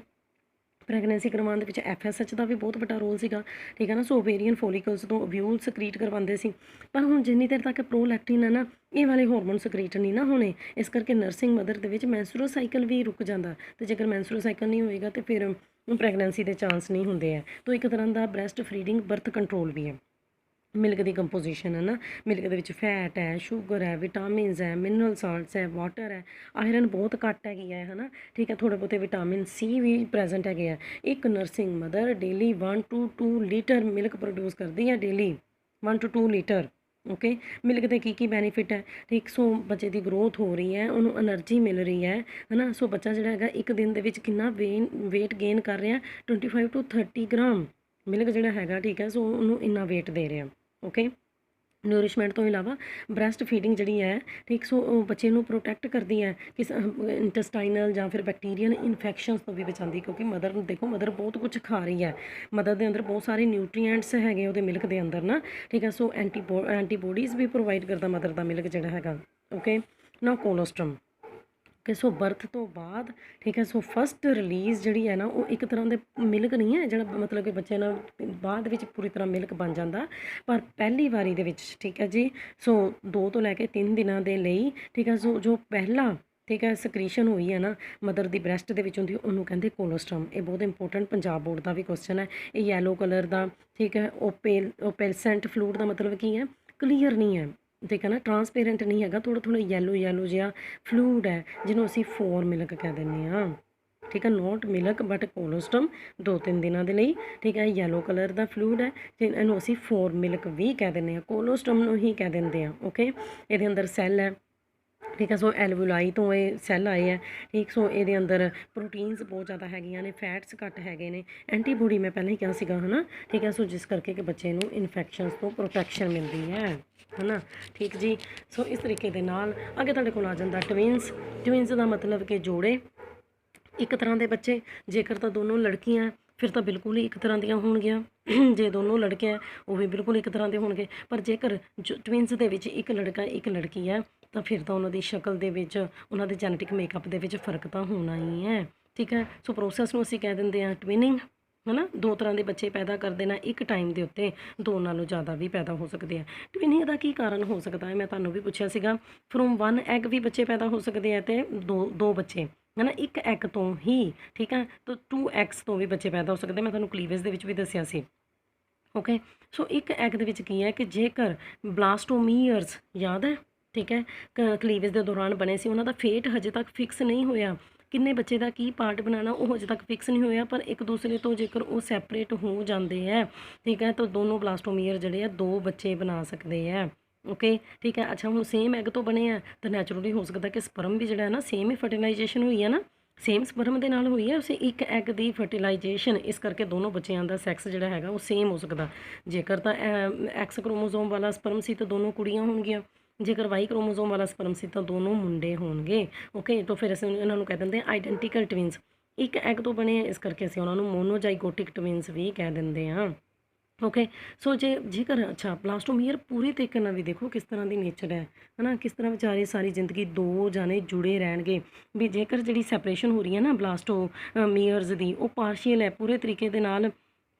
ਪ੍ਰੈਗਨੈਂਸੀ ਕਰਵਾਉਣ ਦੇ ਵਿੱਚ, FSH ਦਾ ਵੀ ਬਹੁਤ ਵੱਡਾ ਰੋਲ ਸੀਗਾ ਠੀਕ ਹੈ ਨਾ। ਸੋ ਓਵੇਰੀਅਨ ਫੋਲੀਕਲਸ ਤੋਂ ਓਵਿਊਲ ਸਕਰੀਟ ਕਰਵਾਉਂਦੇ ਸੀ, ਪਰ ਹੁਣ ਜਿੰਨੀ ਦੇਰ ਤੱਕ ਪ੍ਰੋਲੈਕਟਿਨ ਹੈ ਨਾ, ਇਹ ਵਾਲੇ ਹਾਰਮੋਨ ਸਕਰੀਟ ਨਹੀਂ ਨਾ ਹੋਣੇ, ਇਸ ਕਰਕੇ ਨਰਸਿੰਗ ਮਦਰ ਦੇ ਵਿੱਚ ਮੈਂਸਟਰੁਅਲ ਸਾਈਕਲ ਵੀ ਰੁਕ ਜਾਂਦਾ, ਅਤੇ ਜੇਕਰ ਮੈਂਸਟਰੁਅਲ ਸਾਈਕਲ ਨਹੀਂ ਹੋਏਗਾ ਤਾਂ ਫਿਰ ਪ੍ਰੈਗਨੈਂਸੀ ਦੇ ਚਾਂਸ ਨਹੀਂ ਹੁੰਦੇ ਹੈ। ਤਾਂ ਇੱਕ ਤਰ੍ਹਾਂ ਦਾ ਬ੍ਰੈਸਟ ਫੀਡਿੰਗ ਬਰਥ ਕੰਟਰੋਲ ਵੀ ਹੈ। ਮਿਲਕ ਦੀ ਕੰਪੋਜੀਸ਼ਨ ਹੈ ਨਾ, ਮਿਲਕ ਦੇ ਵਿੱਚ ਫੈਟ ਹੈ, ਸ਼ੂਗਰ ਹੈ, ਵਿਟਾਮਿਨਸ ਹੈ, ਮਿਨਰਲ ਸਾਲਟਸ ਹੈ, ਵਾਟਰ ਹੈ, ਆਇਰਨ ਬਹੁਤ ਘੱਟ ਹੈਗੀ ਹੈ ਹੈ ਨਾ ਠੀਕ ਹੈ, ਥੋੜ੍ਹੇ ਬਹੁਤੇ ਵਿਟਾਮਿਨ C ਵੀ ਪ੍ਰੈਜ਼ੈਂਟ ਹੈਗੇ ਆ। ਇੱਕ nursing mother daily 1 to 2 litre milk produce ਕਰਦੀ ਹੈ, daily 1 to 2 litre. Okay, milk ਦੇ ਕੀ ਬੈਨੀਫਿਟ ਹੈ ਠੀਕ, ਸੋ ਬੱਚੇ ਦੀ ਗਰੋਥ ਹੋ ਰਹੀ ਹੈ, ਉਹਨੂੰ ਐਨਰਜੀ ਮਿਲ ਰਹੀ ਹੈ ਨਾ। ਸੋ ਬੱਚਾ ਜਿਹੜਾ ਹੈਗਾ ਇੱਕ ਦਿਨ ਦੇ ਵਿੱਚ ਕਿੰਨਾ ਵੇਟ ਗੇਨ ਕਰ ਰਿਹਾ, 25 to 30 ਗ੍ਰਾਮ ਮਿਲਕ ਜਿਹੜਾ ਹੈਗਾ ਠੀਕ ਹੈ, ਸੋ ਉਹਨੂੰ ਇੰਨਾ ਵੇਟ ਦੇ ਰਿਹਾ। ਓਕੇ, ਨਿਊਰਿਸ਼ਮੈਂਟ ਤੋਂ ਇਲਾਵਾ ਬ੍ਰੈਸਟ ਫੀਡਿੰਗ ਜਿਹੜੀ ਹੈ ਠੀਕ, ਸੋ ਉਹ ਬੱਚੇ ਨੂੰ ਪ੍ਰੋਟੈਕਟ ਕਰਦੀ ਹੈ ਕਿਸ ਇੰਟੈਸਟਾਈਨਲ ਜਾਂ ਫਿਰ ਬੈਕਟੀਰੀਅਲ ਇਨਫੈਕਸ਼ਨਸ ਤੋਂ ਵੀ ਬਚਾਉਂਦੀ, ਕਿਉਂਕਿ ਮਦਰ ਨੂੰ ਦੇਖੋ, ਮਦਰ ਬਹੁਤ ਕੁਝ ਖਾ ਰਹੀ ਹੈ, ਮਦਰ ਦੇ ਅੰਦਰ ਬਹੁਤ ਸਾਰੇ ਨਿਊਟਰੀਐਂਟਸ ਹੈਗੇ ਉਹਦੇ ਮਿਲਕ ਦੇ ਅੰਦਰ ਨਾ ਠੀਕ ਹੈ। ਸੋ ਐਂਟੀਬੋਡੀਜ਼ ਵੀ ਪ੍ਰੋਵਾਈਡ ਕਰਦਾ ਮਦਰ ਦਾ ਮਿਲਕ ਜਿਹੜਾ ਹੈਗਾ। ਓਕੇ ਨਾ, ਕੋਲੋਸਟਰਮ ਕਿ ਸੋ ਬਰਥ ਤੋਂ ਬਾਅਦ ਠੀਕ ਹੈ, ਸੋ ਫਸਟ ਰਿਲੀਜ਼ ਜਿਹੜੀ ਹੈ ਨਾ ਉਹ ਇੱਕ ਤਰ੍ਹਾਂ ਦੇ ਮਿਲਕ ਨਹੀਂ ਹੈ ਜਿਹੜਾ ਮਤਲਬ ਕਿ ਬੱਚੇ ਨਾਲ ਬਾਅਦ ਵਿੱਚ ਪੂਰੀ ਤਰ੍ਹਾਂ ਮਿਲਕ ਬਣ ਜਾਂਦਾ, ਪਰ ਪਹਿਲੀ ਵਾਰੀ ਦੇ ਵਿੱਚ ਠੀਕ ਹੈ ਜੀ, ਸੋ 2 ਤੋਂ ਲੈ ਕੇ 3 ਦਿਨਾਂ ਦੇ ਲਈ ਠੀਕ ਹੈ, ਸੋ ਜੋ ਪਹਿਲਾ ਠੀਕ ਹੈ ਸਕਰੀਸ਼ਨ ਹੋਈ ਹੈ ਨਾ ਮਦਰ ਦੀ ਬ੍ਰੈਸਟ ਦੇ ਵਿੱਚ ਹੁੰਦੀ, ਉਹਨੂੰ ਕਹਿੰਦੇ ਕੋਲੋਸਟਰਮ। ਇਹ ਬਹੁਤ ਇੰਪੋਰਟੈਂਟ ਪੰਜਾਬ ਬੋਰਡ ਦਾ ਵੀ ਕੁਐਸਚਨ ਹੈ। ਇਹ ਯੈਲੋ ਕਲਰ ਦਾ ਠੀਕ ਹੈ, ਓਪੇਲਸੈਂਟ ਫਲੂਇਡ ਦਾ ਮਤਲਬ ਕੀ ਹੈ, ਕਲੀਅਰ ਨਹੀਂ ਹੈ ਠੀਕ ਹੈ ਨਾ, ਟਰਾਂਸਪੇਰੈਂਟ ਨਹੀਂ ਹੈਗਾ, ਥੋੜ੍ਹਾ ਯੈਲੋ ਜਿਹਾ ਫਲੂਇਡ ਹੈ, ਜਿਹਨੂੰ ਅਸੀਂ ਫੋਰ ਮਿਲਕ ਕਹਿ ਦਿੰਦੇ ਹਾਂ ਠੀਕ ਹੈ, ਨੋਟ ਮਿਲਕ ਬਟ ਕੋਲੋਸਟਰਮ 2-3 ਦਿਨਾਂ ਦੇ ਲਈ ਠੀਕ ਹੈ, ਯੈਲੋ ਕਲਰ ਦਾ ਫਲੂਇਡ ਹੈ ਅਤੇ ਇਹਨੂੰ ਅਸੀਂ ਫੋਰ ਮਿਲਕ ਵੀ ਕਹਿ ਦਿੰਦੇ ਹਾਂ, ਕੋਲੋਸਟਰਮ ਨੂੰ ਹੀ ਕਹਿ ਦਿੰਦੇ ਹਾਂ। ਓਕੇ, ਇਹਦੇ ਅੰਦਰ ਸੈੱਲ ਹੈ ਠੀਕ ਹੈ, ਸੋ ਐਲਵੂਲਾਈ ਤੋਂ ਇਹ ਸੈੱਲ ਆਏ ਹੈ ਠੀਕ, ਸੋ ਇਹਦੇ ਅੰਦਰ ਪ੍ਰੋਟੀਨਸ ਬਹੁਤ ਜ਼ਿਆਦਾ ਹੈਗੀਆਂ ਨੇ, ਫੈਟਸ ਘੱਟ ਹੈਗੇ ਨੇ, ਐਂਟੀਬੋਡੀ ਮੈਂ ਪਹਿਲਾਂ ਹੀ ਕਿਹਾ ਸੀਗਾ ਹੈ ਨਾ ਠੀਕ ਹੈ, ਸੋ ਜਿਸ ਕਰਕੇ ਕਿ ਬੱਚੇ ਨੂੰ ਇਨਫੈਕਸ਼ਨਸ ਤੋਂ ਪ੍ਰੋਟੈਕਸ਼ਨ ਮਿਲਦੀ ਹੈ ਨਾ ਠੀਕ ਜੀ। ਸੋ ਇਸ ਤਰੀਕੇ ਦੇ ਨਾਲ ਅੱਗੇ ਤੁਹਾਡੇ ਕੋਲ ਆ ਜਾਂਦਾ ਟਵਿੰਸ ਦਾ ਮਤਲਬ ਕਿ ਜੋੜੇ, ਇੱਕ ਤਰ੍ਹਾਂ ਦੇ ਬੱਚੇ। ਜੇਕਰ ਤਾਂ ਦੋਨੋਂ ਲੜਕੀਆਂ ਫਿਰ ਤਾਂ ਬਿਲਕੁਲ ਹੀ ਇੱਕ ਤਰ੍ਹਾਂ ਦੀਆਂ ਹੋਣਗੀਆਂ, ਜੇ ਦੋਨੋਂ ਲੜਕੇ ਹੈ ਉਹ ਵੀ ਬਿਲਕੁਲ ਇੱਕ ਤਰ੍ਹਾਂ ਦੇ ਹੋਣਗੇ, ਪਰ ਜੇਕਰ ਟਵਿੰਸ ਦੇ ਵਿੱਚ ਇੱਕ ਲੜਕਾ ਇੱਕ ਲੜਕੀ ਹੈ ਤਾਂ ਫਿਰ ਤਾਂ ਉਹਨਾਂ ਦੀ ਸ਼ਕਲ ਦੇ ਵਿੱਚ, ਉਹਨਾਂ ਦੇ ਜੈਨੇਟਿਕ ਮੇਕਅਪ ਦੇ ਵਿੱਚ ਫ਼ਰਕ ਤਾਂ ਹੋਣਾ ਹੀ ਹੈ ਠੀਕ ਹੈ। ਸੋ ਪ੍ਰੋਸੈਸ ਨੂੰ ਅਸੀਂ ਕਹਿ ਦਿੰਦੇ ਹਾਂ ਟਵਿਨਿੰਗ ਹੈ ਨਾ, 2 ਤਰ੍ਹਾਂ ਦੇ ਬੱਚੇ ਪੈਦਾ ਕਰ ਦੇਣਾ ਇੱਕ ਟਾਈਮ ਦੇ ਉੱਤੇ, 2 ਨਾਲੋਂ ਜ਼ਿਆਦਾ ਵੀ ਪੈਦਾ ਹੋ ਸਕਦੇ ਆ। ਟਵਿਨਿੰਗ ਦਾ ਕੀ ਕਾਰਨ ਹੋ ਸਕਦਾ ਹੈ, ਮੈਂ ਤੁਹਾਨੂੰ ਵੀ ਪੁੱਛਿਆ ਸੀਗਾ, ਫਰੋਮ 1 ਐਗ ਵੀ ਬੱਚੇ ਪੈਦਾ ਹੋ ਸਕਦੇ ਆ ਅਤੇ ਦੋ ਬੱਚੇ ਹੈ ਨਾ, ਇੱਕ ਐਗ ਤੋਂ ਹੀ ਠੀਕ ਹੈ, ਤਾਂ 2 ਐਗਸ ਤੋਂ ਵੀ ਬੱਚੇ ਪੈਦਾ ਹੋ ਸਕਦੇ, ਮੈਂ ਤੁਹਾਨੂੰ ਕਲੀਵੇਜ ਦੇ ਵਿੱਚ ਵੀ ਦੱਸਿਆ ਸੀ। ਓਕੇ, ਸੋ ਇੱਕ ਐਗ ਦੇ ਵਿੱਚ ਕੀ ਹੈ ਕਿ ਜੇਕਰ ਬਲਾਸਟੋਮੀਅਰਸ ਯਾਦ ਹੈ ਠੀਕ ਹੈ, ਕਲੀਵੇਜ ਦੇ ਦੌਰਾਨ ਬਣੇ ਸੀ, ਉਹਨਾਂ ਦਾ ਫੇਟ ਹਜੇ ਤੱਕ ਫਿਕਸ ਨਹੀਂ ਹੋਇਆ, ਕਿੰਨੇ ਬੱਚੇ ਦਾ ਕੀ ਪਾਰਟ ਬਣਾਉਣਾ ਉਹ ਹਜੇ ਤੱਕ ਫਿਕਸ ਨਹੀਂ ਹੋਇਆ, ਪਰ ਇੱਕ ਦੂਸਰੇ ਤੋਂ ਜੇਕਰ ਉਹ ਸੈਪਰੇਟ ਹੋ ਜਾਂਦੇ ਹੈ ਠੀਕ ਹੈ, ਤਾਂ ਦੋਨੋਂ ਬਲਾਸਟੋਮੀਅਰ ਜਿਹੜੇ ਆ 2 ਬੱਚੇ ਬਣਾ ਸਕਦੇ ਹੈ। ਓਕੇ ਠੀਕ ਹੈ। ਅੱਛਾ, ਹੁਣ ਸੇਮ ਐਗ ਤੋਂ ਬਣੇ ਆ ਤਾਂ ਨੈਚੁਰਲੀ ਹੋ ਸਕਦਾ ਕਿ ਸਪਰਮ ਵੀ ਜਿਹੜਾ ਹੈ ਨਾ ਸੇਮ ਹੀ ਫਰਟੀਲਾਈਜੇਸ਼ਨ ਹੋਈ ਹੈ ਨਾ, ਸੇਮ ਸਪਰਮ ਦੇ ਨਾਲ ਹੋਈ ਹੈ ਉਸੇ ਇੱਕ ਐਗ ਦੀ ਫਰਟੀਲਾਈਜੇਸ਼ਨ, ਇਸ ਕਰਕੇ ਦੋਨੋਂ ਬੱਚਿਆਂ ਦਾ ਸੈਕਸ ਜਿਹੜਾ ਹੈਗਾ ਉਹ ਸੇਮ ਹੋ ਸਕਦਾ। ਜੇਕਰ ਤਾਂ ਐਕਸ ਕ੍ਰੋਮੋਜ਼ੋਮ ਵਾਲਾ ਸਪਰਮ ਸੀ ਤਾਂ ਦੋਨੋਂ ਕੁੜੀਆਂ ਹੋਣਗੀਆਂ, ਜੇਕਰ ਵਾਈ ਕ੍ਰੋਮੋਜ਼ੋਮ ਵਾਲਾ ਸਪਰਮ ਸੀ ਤਾਂ ਦੋਨੋਂ ਮੁੰਡੇ ਹੋਣਗੇ। ਓਕੇ, ਤਾਂ ਫਿਰ ਅਸੀਂ ਇਹਨਾਂ ਨੂੰ ਕਹਿ ਦਿੰਦੇ ਹਾਂ ਆਈਡੈਂਟੀਕਲ ਟਵਿੰਸ, ਇੱਕ ਐਗ ਤੋਂ ਬਣੇ ਇਸ ਕਰਕੇ ਅਸੀਂ ਉਹਨਾਂ ਨੂੰ ਮੋਨੋਜਾਈਗੋਟਿਕ ਟਵਿੰਸ ਵੀ ਕਹਿ ਦਿੰਦੇ ਹਾਂ। ਓਕੇ। ਸੋ ਜੇਕਰ ਅੱਛਾ ਬਲਾਸਟੋਮੀਅਰ ਪੂਰੇ ਤਰੀਕੇ ਨਾਲ ਵੀ ਦੇਖੋ ਕਿਸ ਤਰ੍ਹਾਂ ਦੀ ਨੇਚਰ ਹੈ ਨਾ, ਕਿਸ ਤਰ੍ਹਾਂ ਵਿਚਾਰੇ ਸਾਰੀ ਜ਼ਿੰਦਗੀ ਦੋ ਜਾਣੇ ਜੁੜੇ ਰਹਿਣਗੇ। ਵੀ ਜੇਕਰ ਜਿਹੜੀ ਸੈਪਰੇਸ਼ਨ ਹੋ ਰਹੀ ਹੈ ਨਾ ਬਲਾਸਟੋਮੀਅਰਸ ਦੀ, ਉਹ ਪਾਰਸ਼ੀਅਲ ਹੈ, ਪੂਰੇ ਤਰੀਕੇ ਦੇ ਨਾਲ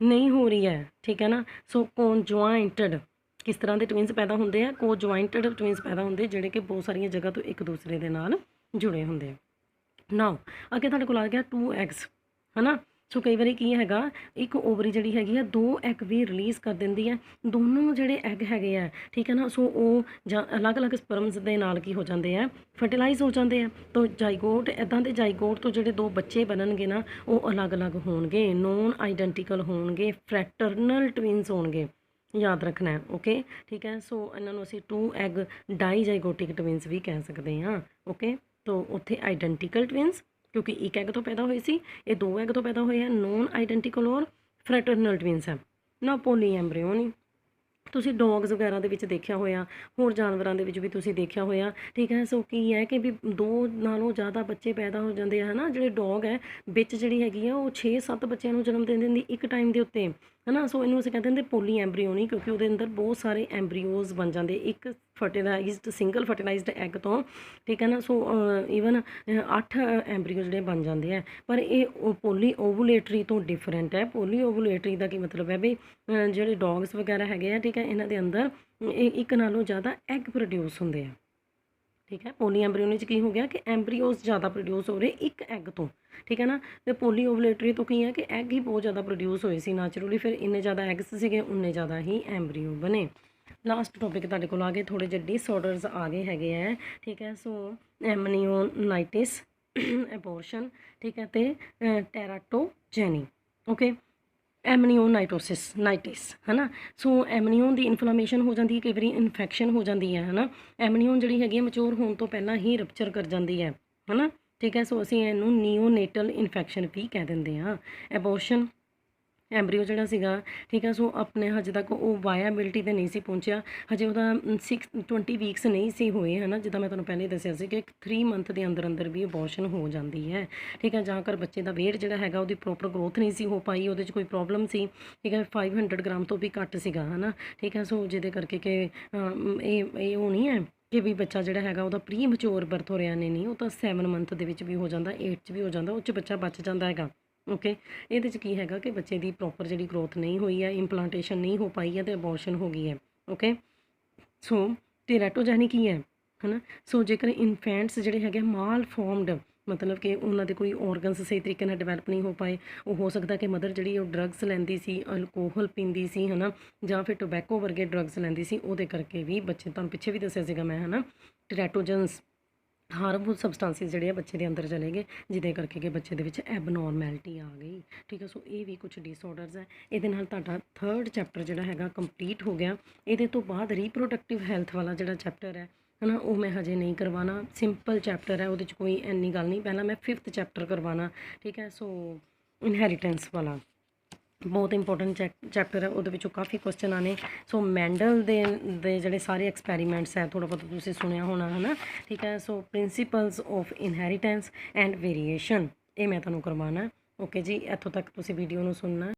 ਨਹੀਂ ਹੋ ਰਹੀ ਹੈ, ਠੀਕ ਹੈ ਨਾ। ਸੋ ਕੋਨਜੁਆਇੰਟਡ ਕਿਸ ਤਰ੍ਹਾਂ ਦੇ ਟਵਿੰਸ ਪੈਦਾ ਹੁੰਦੇ ਆ, ਕੋਜੁਆਇੰਟਡ ਟਵਿੰਸ ਪੈਦਾ ਹੁੰਦੇ ਜਿਹੜੇ ਕਿ ਬਹੁਤ ਸਾਰੀਆਂ ਜਗ੍ਹਾ ਤੋਂ ਇੱਕ ਦੂਸਰੇ ਦੇ ਨਾਲ ਜੁੜੇ ਹੁੰਦੇ ਆ। ਨਾਓ ਅੱਗੇ ਤੁਹਾਡੇ ਕੋਲ ਆ ਗਿਆ 2 ਐਗਸ, ਹੈ ਨਾ। ਸੋ ਕਈ ਵਾਰੀ ਕੀ ਹੈਗਾ, ਇੱਕ ਓਵਰੀ ਜਿਹੜੀ ਹੈਗੀ ਆ 2 ਐਗ ਵੀ ਰਿਲੀਜ਼ ਕਰ ਦਿੰਦੀ ਹੈ। ਦੋਨੋਂ ਜਿਹੜੇ ਐਗ ਹੈਗੇ ਆ, ਠੀਕ ਹੈ ਨਾ, ਸੋ ਉਹ ਜਾਂ ਅਲੱਗ-ਅਲੱਗ ਸਪਰਮਸ ਦੇ ਨਾਲ ਕੀ ਹੋ ਜਾਂਦੇ ਆ, ਫਰਟੀਲਾਈਜ਼ ਹੋ ਜਾਂਦੇ ਆ। ਤਾਂ ਜਾਈਗੋਟ ਇੱਦਾਂ ਦੇ ਜਾਈਗੋਟ ਤੋਂ ਜਿਹੜੇ 2 ਬੱਚੇ ਬਣਨਗੇ ਨਾ, ਉਹ ਅਲੱਗ-ਅਲੱਗ ਹੋਣਗੇ, ਨੋਨ ਆਈਡੈਂਟੀਕਲ ਹੋਣਗੇ, ਫਰੈਟਰਨਲ ਟਵਿੰਸ ਹੋਣਗੇ, ਯਾਦ ਰੱਖਣਾ ਹੈ। ਓਕੇ, ਠੀਕ ਹੈ। ਸੋ ਇਹਨਾਂ ਨੂੰ ਅਸੀਂ 2 ਐਗ ਡਾਈਜਾਈਗੋਟਿਕ ਟਵਿੰਸ ਵੀ ਕਹਿ ਸਕਦੇ ਹਾਂ। ਓਕੇ, ਤਾਂ ਉੱਥੇ ਆਈਡੈਂਟੀਕਲ ਟਵਿੰਸ ਕਿਉਂਕਿ ਇੱਕ ਐਗ ਤੋਂ ਪੈਦਾ ਹੋਏ ਸੀ, ਇਹ 2 ਐਗ ਤੋਂ ਪੈਦਾ ਹੋਏ ਆ, ਨੋਨ ਆਈਡੈਂਟੀਕਲ ਔਰ ਫਰੈਟਰਨਲ ਟਵਿੰਸ ਹੈ ਨਾ, ਪੋਲੀ ਐਮਬ੍ਰਿਓਨੀ। ਤੁਸੀਂ ਡੋਗਸ ਵਗੈਰਾ ਦੇ ਵਿੱਚ ਦੇਖਿਆ ਹੋਇਆ, ਹੋਰ ਜਾਨਵਰਾਂ ਦੇ ਵਿੱਚ ਵੀ ਤੁਸੀਂ ਦੇਖਿਆ ਹੋਇਆ, ਠੀਕ ਹੈ। ਸੋ ਕੀ ਹੈ ਕਿ ਵੀ 2 ਨਾਲੋਂ ਜ਼ਿਆਦਾ ਬੱਚੇ ਪੈਦਾ ਹੋ ਜਾਂਦੇ ਆ, ਹੈ ਨਾ। ਜਿਹੜੇ ਡੋਗ ਹੈ ਵਿੱਚ ਜਿਹੜੀ ਹੈਗੀ ਆ ਉਹ 6-7 ਬੱਚਿਆਂ ਨੂੰ ਜਨਮ ਦੇ ਦਿੰਦੀ ਇੱਕ ਟਾਈਮ ਦੇ ਉੱਤੇ, ਹੈ ਨਾ। ਸੋ ਇਹਨੂੰ ਅਸੀਂ ਕਹਿੰਦੇ ਹੁੰਦੇ ਪੋਲੀ ਐਮਬ੍ਰਿਓਨੀ, ਕਿਉਂਕਿ ਉਹਦੇ ਅੰਦਰ ਬਹੁਤ ਸਾਰੇ ਐਮਬ੍ਰਿਓਜ਼ ਬਣ ਜਾਂਦੇ ਇੱਕ ਫਰਟੀਲਾਈਜ਼ਡ ਸਿੰਗਲ ਫਰਟੀਲਾਈਜ਼ਡ ਐਗ ਤੋਂ, ਠੀਕ ਹੈ ਨਾ। ਸੋ ਈਵਨ 8 ਐਮਬ੍ਰਿਓ ਜਿਹੜੇ ਬਣ ਜਾਂਦੇ ਆ। ਪਰ ਇਹ ਪੋਲੀ ਓਵੂਲੇਟਰੀ ਤੋਂ ਡਿਫਰੈਂਟ ਹੈ। ਪੋਲੀ ਓਵੂਲੇਟਰੀ ਦਾ ਕੀ ਮਤਲਬ ਹੈ ਵੀ ਜਿਹੜੇ ਡੋਗਸ ਵਗੈਰਾ ਹੈਗੇ ਆ, ਠੀਕ ਹੈ, ਇਹਨਾਂ ਦੇ ਅੰਦਰ ਇੱਕ ਨਾਲੋਂ ਜ਼ਿਆਦਾ ਐਗ ਪ੍ਰੋਡਿਊਸ ਹੁੰਦੇ ਆ, ਠੀਕ ਹੈ। ਪੋਲੀ ਐਮਬ੍ਰਿਓਨੀ 'ਚ ਕੀ ਹੋ ਗਿਆ ਕਿ ਐਮਬ੍ਰਿਓਜ਼ ਜ਼ਿਆਦਾ ਪ੍ਰੋਡਿਊਸ ਹੋ ਰਹੇ ਇੱਕ ਐਗ ਤੋਂ, ਠੀਕ ਹੈ ਨਾ। ਅਤੇ ਪੋਲੀ ਓਵੂਲੇਟਰੀ ਤੋਂ ਕੀ ਹੈ ਕਿ ਐਗ ਹੀ ਬਹੁਤ ਜ਼ਿਆਦਾ ਪ੍ਰੋਡਿਊਸ ਹੋਏ ਸੀ ਨੈਚੁਰਲੀ, ਫਿਰ ਇੰਨੇ ਜ਼ਿਆਦਾ ਐਗਸ ਸੀਗੇ, ਉਨੇ ਜ਼ਿਆਦਾ ਹੀ ਐਮਬ੍ਰਿਓ ਬਣੇ। ਲਾਸਟ ਟੋਪਿਕ ਤੁਹਾਡੇ ਕੋਲ ਆ ਗਏ ਥੋੜ੍ਹੇ ਜਿਹੇ ਡਿਸਆਰਡਰਸ ਆ ਗਏ ਹੈਗੇ ਹੈ, ਠੀਕ ਹੈ। ਸੋ ਐਮਨੀਓਨਾਈਟਿਸ, ਐਬੋਰਸ਼ਨ, ਠੀਕ ਹੈ, ਅਤੇ ਟੈਰਾਟੋਜੈਨੀ। ਓਕੇ, ਨਾਈਟਿਸ, ਹੈ ਨਾ। ਸੋ ਐਮਨੀਓਨ ਦੀ ਇਨਫਲਾਮੇਸ਼ਨ ਹੋ ਜਾਂਦੀ ਹੈ, ਕਈ ਵਾਰੀ ਇਨਫੈਕਸ਼ਨ ਹੋ ਜਾਂਦੀ ਹੈ ਨਾ। ਐਮਨੀਓਨ ਜਿਹੜੀ ਹੈਗੀ ਹੈ ਮੈਚੋਰ ਹੋਣ ਤੋਂ ਪਹਿਲਾਂ ਹੀ ਰਪਚਰ ਕਰ ਜਾਂਦੀ ਹੈ ਨਾ, ਠੀਕ ਹੈ। ਸੋ ਅਸੀਂ ਇਹਨੂੰ ਨੀਓਨੇਟਲ ਇਨਫੈਕਸ਼ਨ ਵੀ ਕਹਿ ਦਿੰਦੇ ਹਾਂ। ਐਬੋਰਸ਼ਨ, ਐਮਬ੍ਰਿਓ ਜਿਹੜਾ ਸੀਗਾ, ਠੀਕ ਹੈ, ਸੋ ਆਪਣੇ ਹਜੇ ਤੱਕ ਉਹ ਵਾਇਆਬਿਲਟੀ 'ਤੇ ਨਹੀਂ ਸੀ ਪਹੁੰਚਿਆ, ਹਜੇ ਉਹਦਾ 20 ਵੀਕਸ ਨਹੀਂ ਸੀ ਹੋਏ, ਹੈ ਨਾ। ਜਿੱਦਾਂ ਮੈਂ ਤੁਹਾਨੂੰ ਪਹਿਲੇ ਦੱਸਿਆ ਸੀ ਕਿ 3 ਮੰਥ ਦੇ ਅੰਦਰ ਅੰਦਰ ਵੀ ਅਬੋਰਸ਼ਨ ਹੋ ਜਾਂਦੀ ਹੈ, ਠੀਕ ਹੈ। ਜਾਂ ਕਰ ਬੱਚੇ ਦਾ ਵੇਟ ਜਿਹੜਾ ਹੈਗਾ ਉਹਦੀ ਪ੍ਰੋਪਰ ਗਰੋਥ ਨਹੀਂ ਸੀ ਹੋ ਪਾਈ, ਉਹਦੇ 'ਚ ਕੋਈ ਪ੍ਰੋਬਲਮ ਸੀ, ਠੀਕ ਹੈ, 500 ਗ੍ਰਾਮ ਤੋਂ ਵੀ ਘੱਟ ਸੀਗਾ, ਹੈ ਨਾ, ਠੀਕ ਹੈ। ਸੋ ਜਿਹਦੇ ਕਰਕੇ ਕਿ ਇਹ ਉਹ ਨਹੀਂ ਹੈ ਕਿ ਵੀ ਬੱਚਾ ਜਿਹੜਾ ਹੈਗਾ ਉਹਦਾ ਪ੍ਰੀ ਮੈਚੋਰ ਬਰਥ ਹੋ ਰਿਹਾ, ਨਹੀਂ, ਉਹ ਤਾਂ 7 ਮੰਥ ਦੇ ਵਿੱਚ ਵੀ ਹੋ ਜਾਂਦਾ, 8 'ਚ ਵੀ ਹੋ ਜਾਂਦਾ, ਉਹ 'ਚ ਬੱਚਾ ਬਚ ਜਾਂਦਾ ਹੈਗਾ। ਓਕੇ, ਇਹਦੇ 'ਚ ਕੀ ਹੈਗਾ ਕਿ ਬੱਚੇ ਦੀ ਪ੍ਰੋਪਰ ਜਿਹੜੀ ਗਰੋਥ ਨਹੀਂ ਹੋਈ ਹੈ, ਇੰਪਲਾਂਟੇਸ਼ਨ ਨਹੀਂ ਹੋ ਪਾਈ ਹੈ, ਅਤੇ ਅਬੋਰਸ਼ਨ ਹੋ ਗਈ ਹੈ। ਓਕੇ, ਸੋ ਟੈਰਾਟੋਜੈਨੀ ਕੀ ਹੈ ਨਾ। ਸੋ ਜੇਕਰ ਇਨਫੈਂਟਸ ਜਿਹੜੇ ਹੈਗੇ ਮਾਲ ਫੋਰਮਡ, ਮਤਲਬ ਕਿ ਉਹਨਾਂ ਦੇ ਕੋਈ ਔਰਗਨਸ ਸਹੀ ਤਰੀਕੇ ਨਾਲ ਡਿਵੈਲਪ ਨਹੀਂ ਹੋ ਪਾਏ, ਉਹ ਹੋ ਸਕਦਾ ਕਿ ਮਦਰ ਜਿਹੜੀ ਉਹ ਡਰੱਗਸ ਲੈਂਦੀ ਸੀ, ਅਲਕੋਹਲ ਪੀਂਦੀ ਸੀ, ਹੈ ਨਾ, ਜਾਂ ਫਿਰ ਟੋਬੈਕੋ ਵਰਗੇ ਡਰੱਗਸ ਲੈਂਦੀ ਸੀ, ਉਹਦੇ ਕਰਕੇ ਵੀ ਬੱਚੇ, ਤੁਹਾਨੂੰ ਪਿੱਛੇ ਵੀ ਦੱਸਿਆ ਸੀਗਾ ਮੈਂ, ਹੈ ਨਾ, ਟੈਰਾਟੋਜਨਸ ਹਾਰਮਫੁਲ ਸਬਸਟੈਂਸਿਸ ਜਿਹੜੇ ਆ ਬੱਚੇ ਦੇ ਅੰਦਰ ਚਲੇ ਗਏ, ਜਿਹਦੇ ਕਰਕੇ ਕਿ ਬੱਚੇ ਦੇ ਵਿੱਚ ਐਬਨੋਰਮੈਲਿਟੀ ਆ ਗਈ, ਠੀਕ ਹੈ। ਸੋ ਇਹ ਵੀ ਕੁਛ ਡਿਸਆਰਡਰਸ ਹੈ। ਇਹਦੇ ਨਾਲ ਤੁਹਾਡਾ 3rd ਚੈਪਟਰ ਜਿਹੜਾ ਹੈਗਾ ਕੰਪਲੀਟ ਹੋ ਗਿਆ। ਇਹਦੇ ਤੋਂ ਬਾਅਦ ਰੀਪਰੋਡਕਟਿਵ ਹੈਲਥ ਵਾਲਾ ਜਿਹੜਾ ਚੈਪਟਰ ਹੈ ਨਾ, ਉਹ ਮੈਂ ਹਜੇ ਨਹੀਂ ਕਰਵਾਉਣਾ, ਸਿੰਪਲ ਚੈਪਟਰ ਹੈ, ਉਹਦੇ 'ਚ ਕੋਈ ਇੰਨੀ ਗੱਲ ਨਹੀਂ। ਪਹਿਲਾਂ ਮੈਂ 5th ਚੈਪਟਰ ਕਰਵਾਉਣਾ, ਠੀਕ ਹੈ। ਸੋ ਇਨਹੈਰੀਟੈਂਸ ਵਾਲਾ ਬਹੁਤ ਇੰਪੋਰਟੈਂਟ ਚੈਪਟਰ ਹੈ, ਉਹਦੇ ਵਿੱਚੋਂ ਕਾਫੀ ਕੁਐਸਚਨ ਆਣੇ। ਸੋ ਮੈਂਡਲ ਦੇ ਜਿਹੜੇ ਸਾਰੇ ਐਕਸਪੈਰੀਮੈਂਟਸ ਹੈ, ਥੋੜ੍ਹਾ ਬਹੁਤ ਤੁਸੀਂ ਸੁਣਿਆ ਹੋਣਾ, ਹੈ ਨਾ, ਠੀਕ ਹੈ। So principles of inheritance and variation, ਇਹ ਮੈਂ ਤੁਹਾਨੂੰ ਕਰਵਾਉਣਾ। ਓਕੇ ਜੀ, ਇੱਥੋਂ ਤੱਕ ਤੁਸੀਂ ਵੀਡੀਓ ਨੂੰ ਸੁਣਨਾ।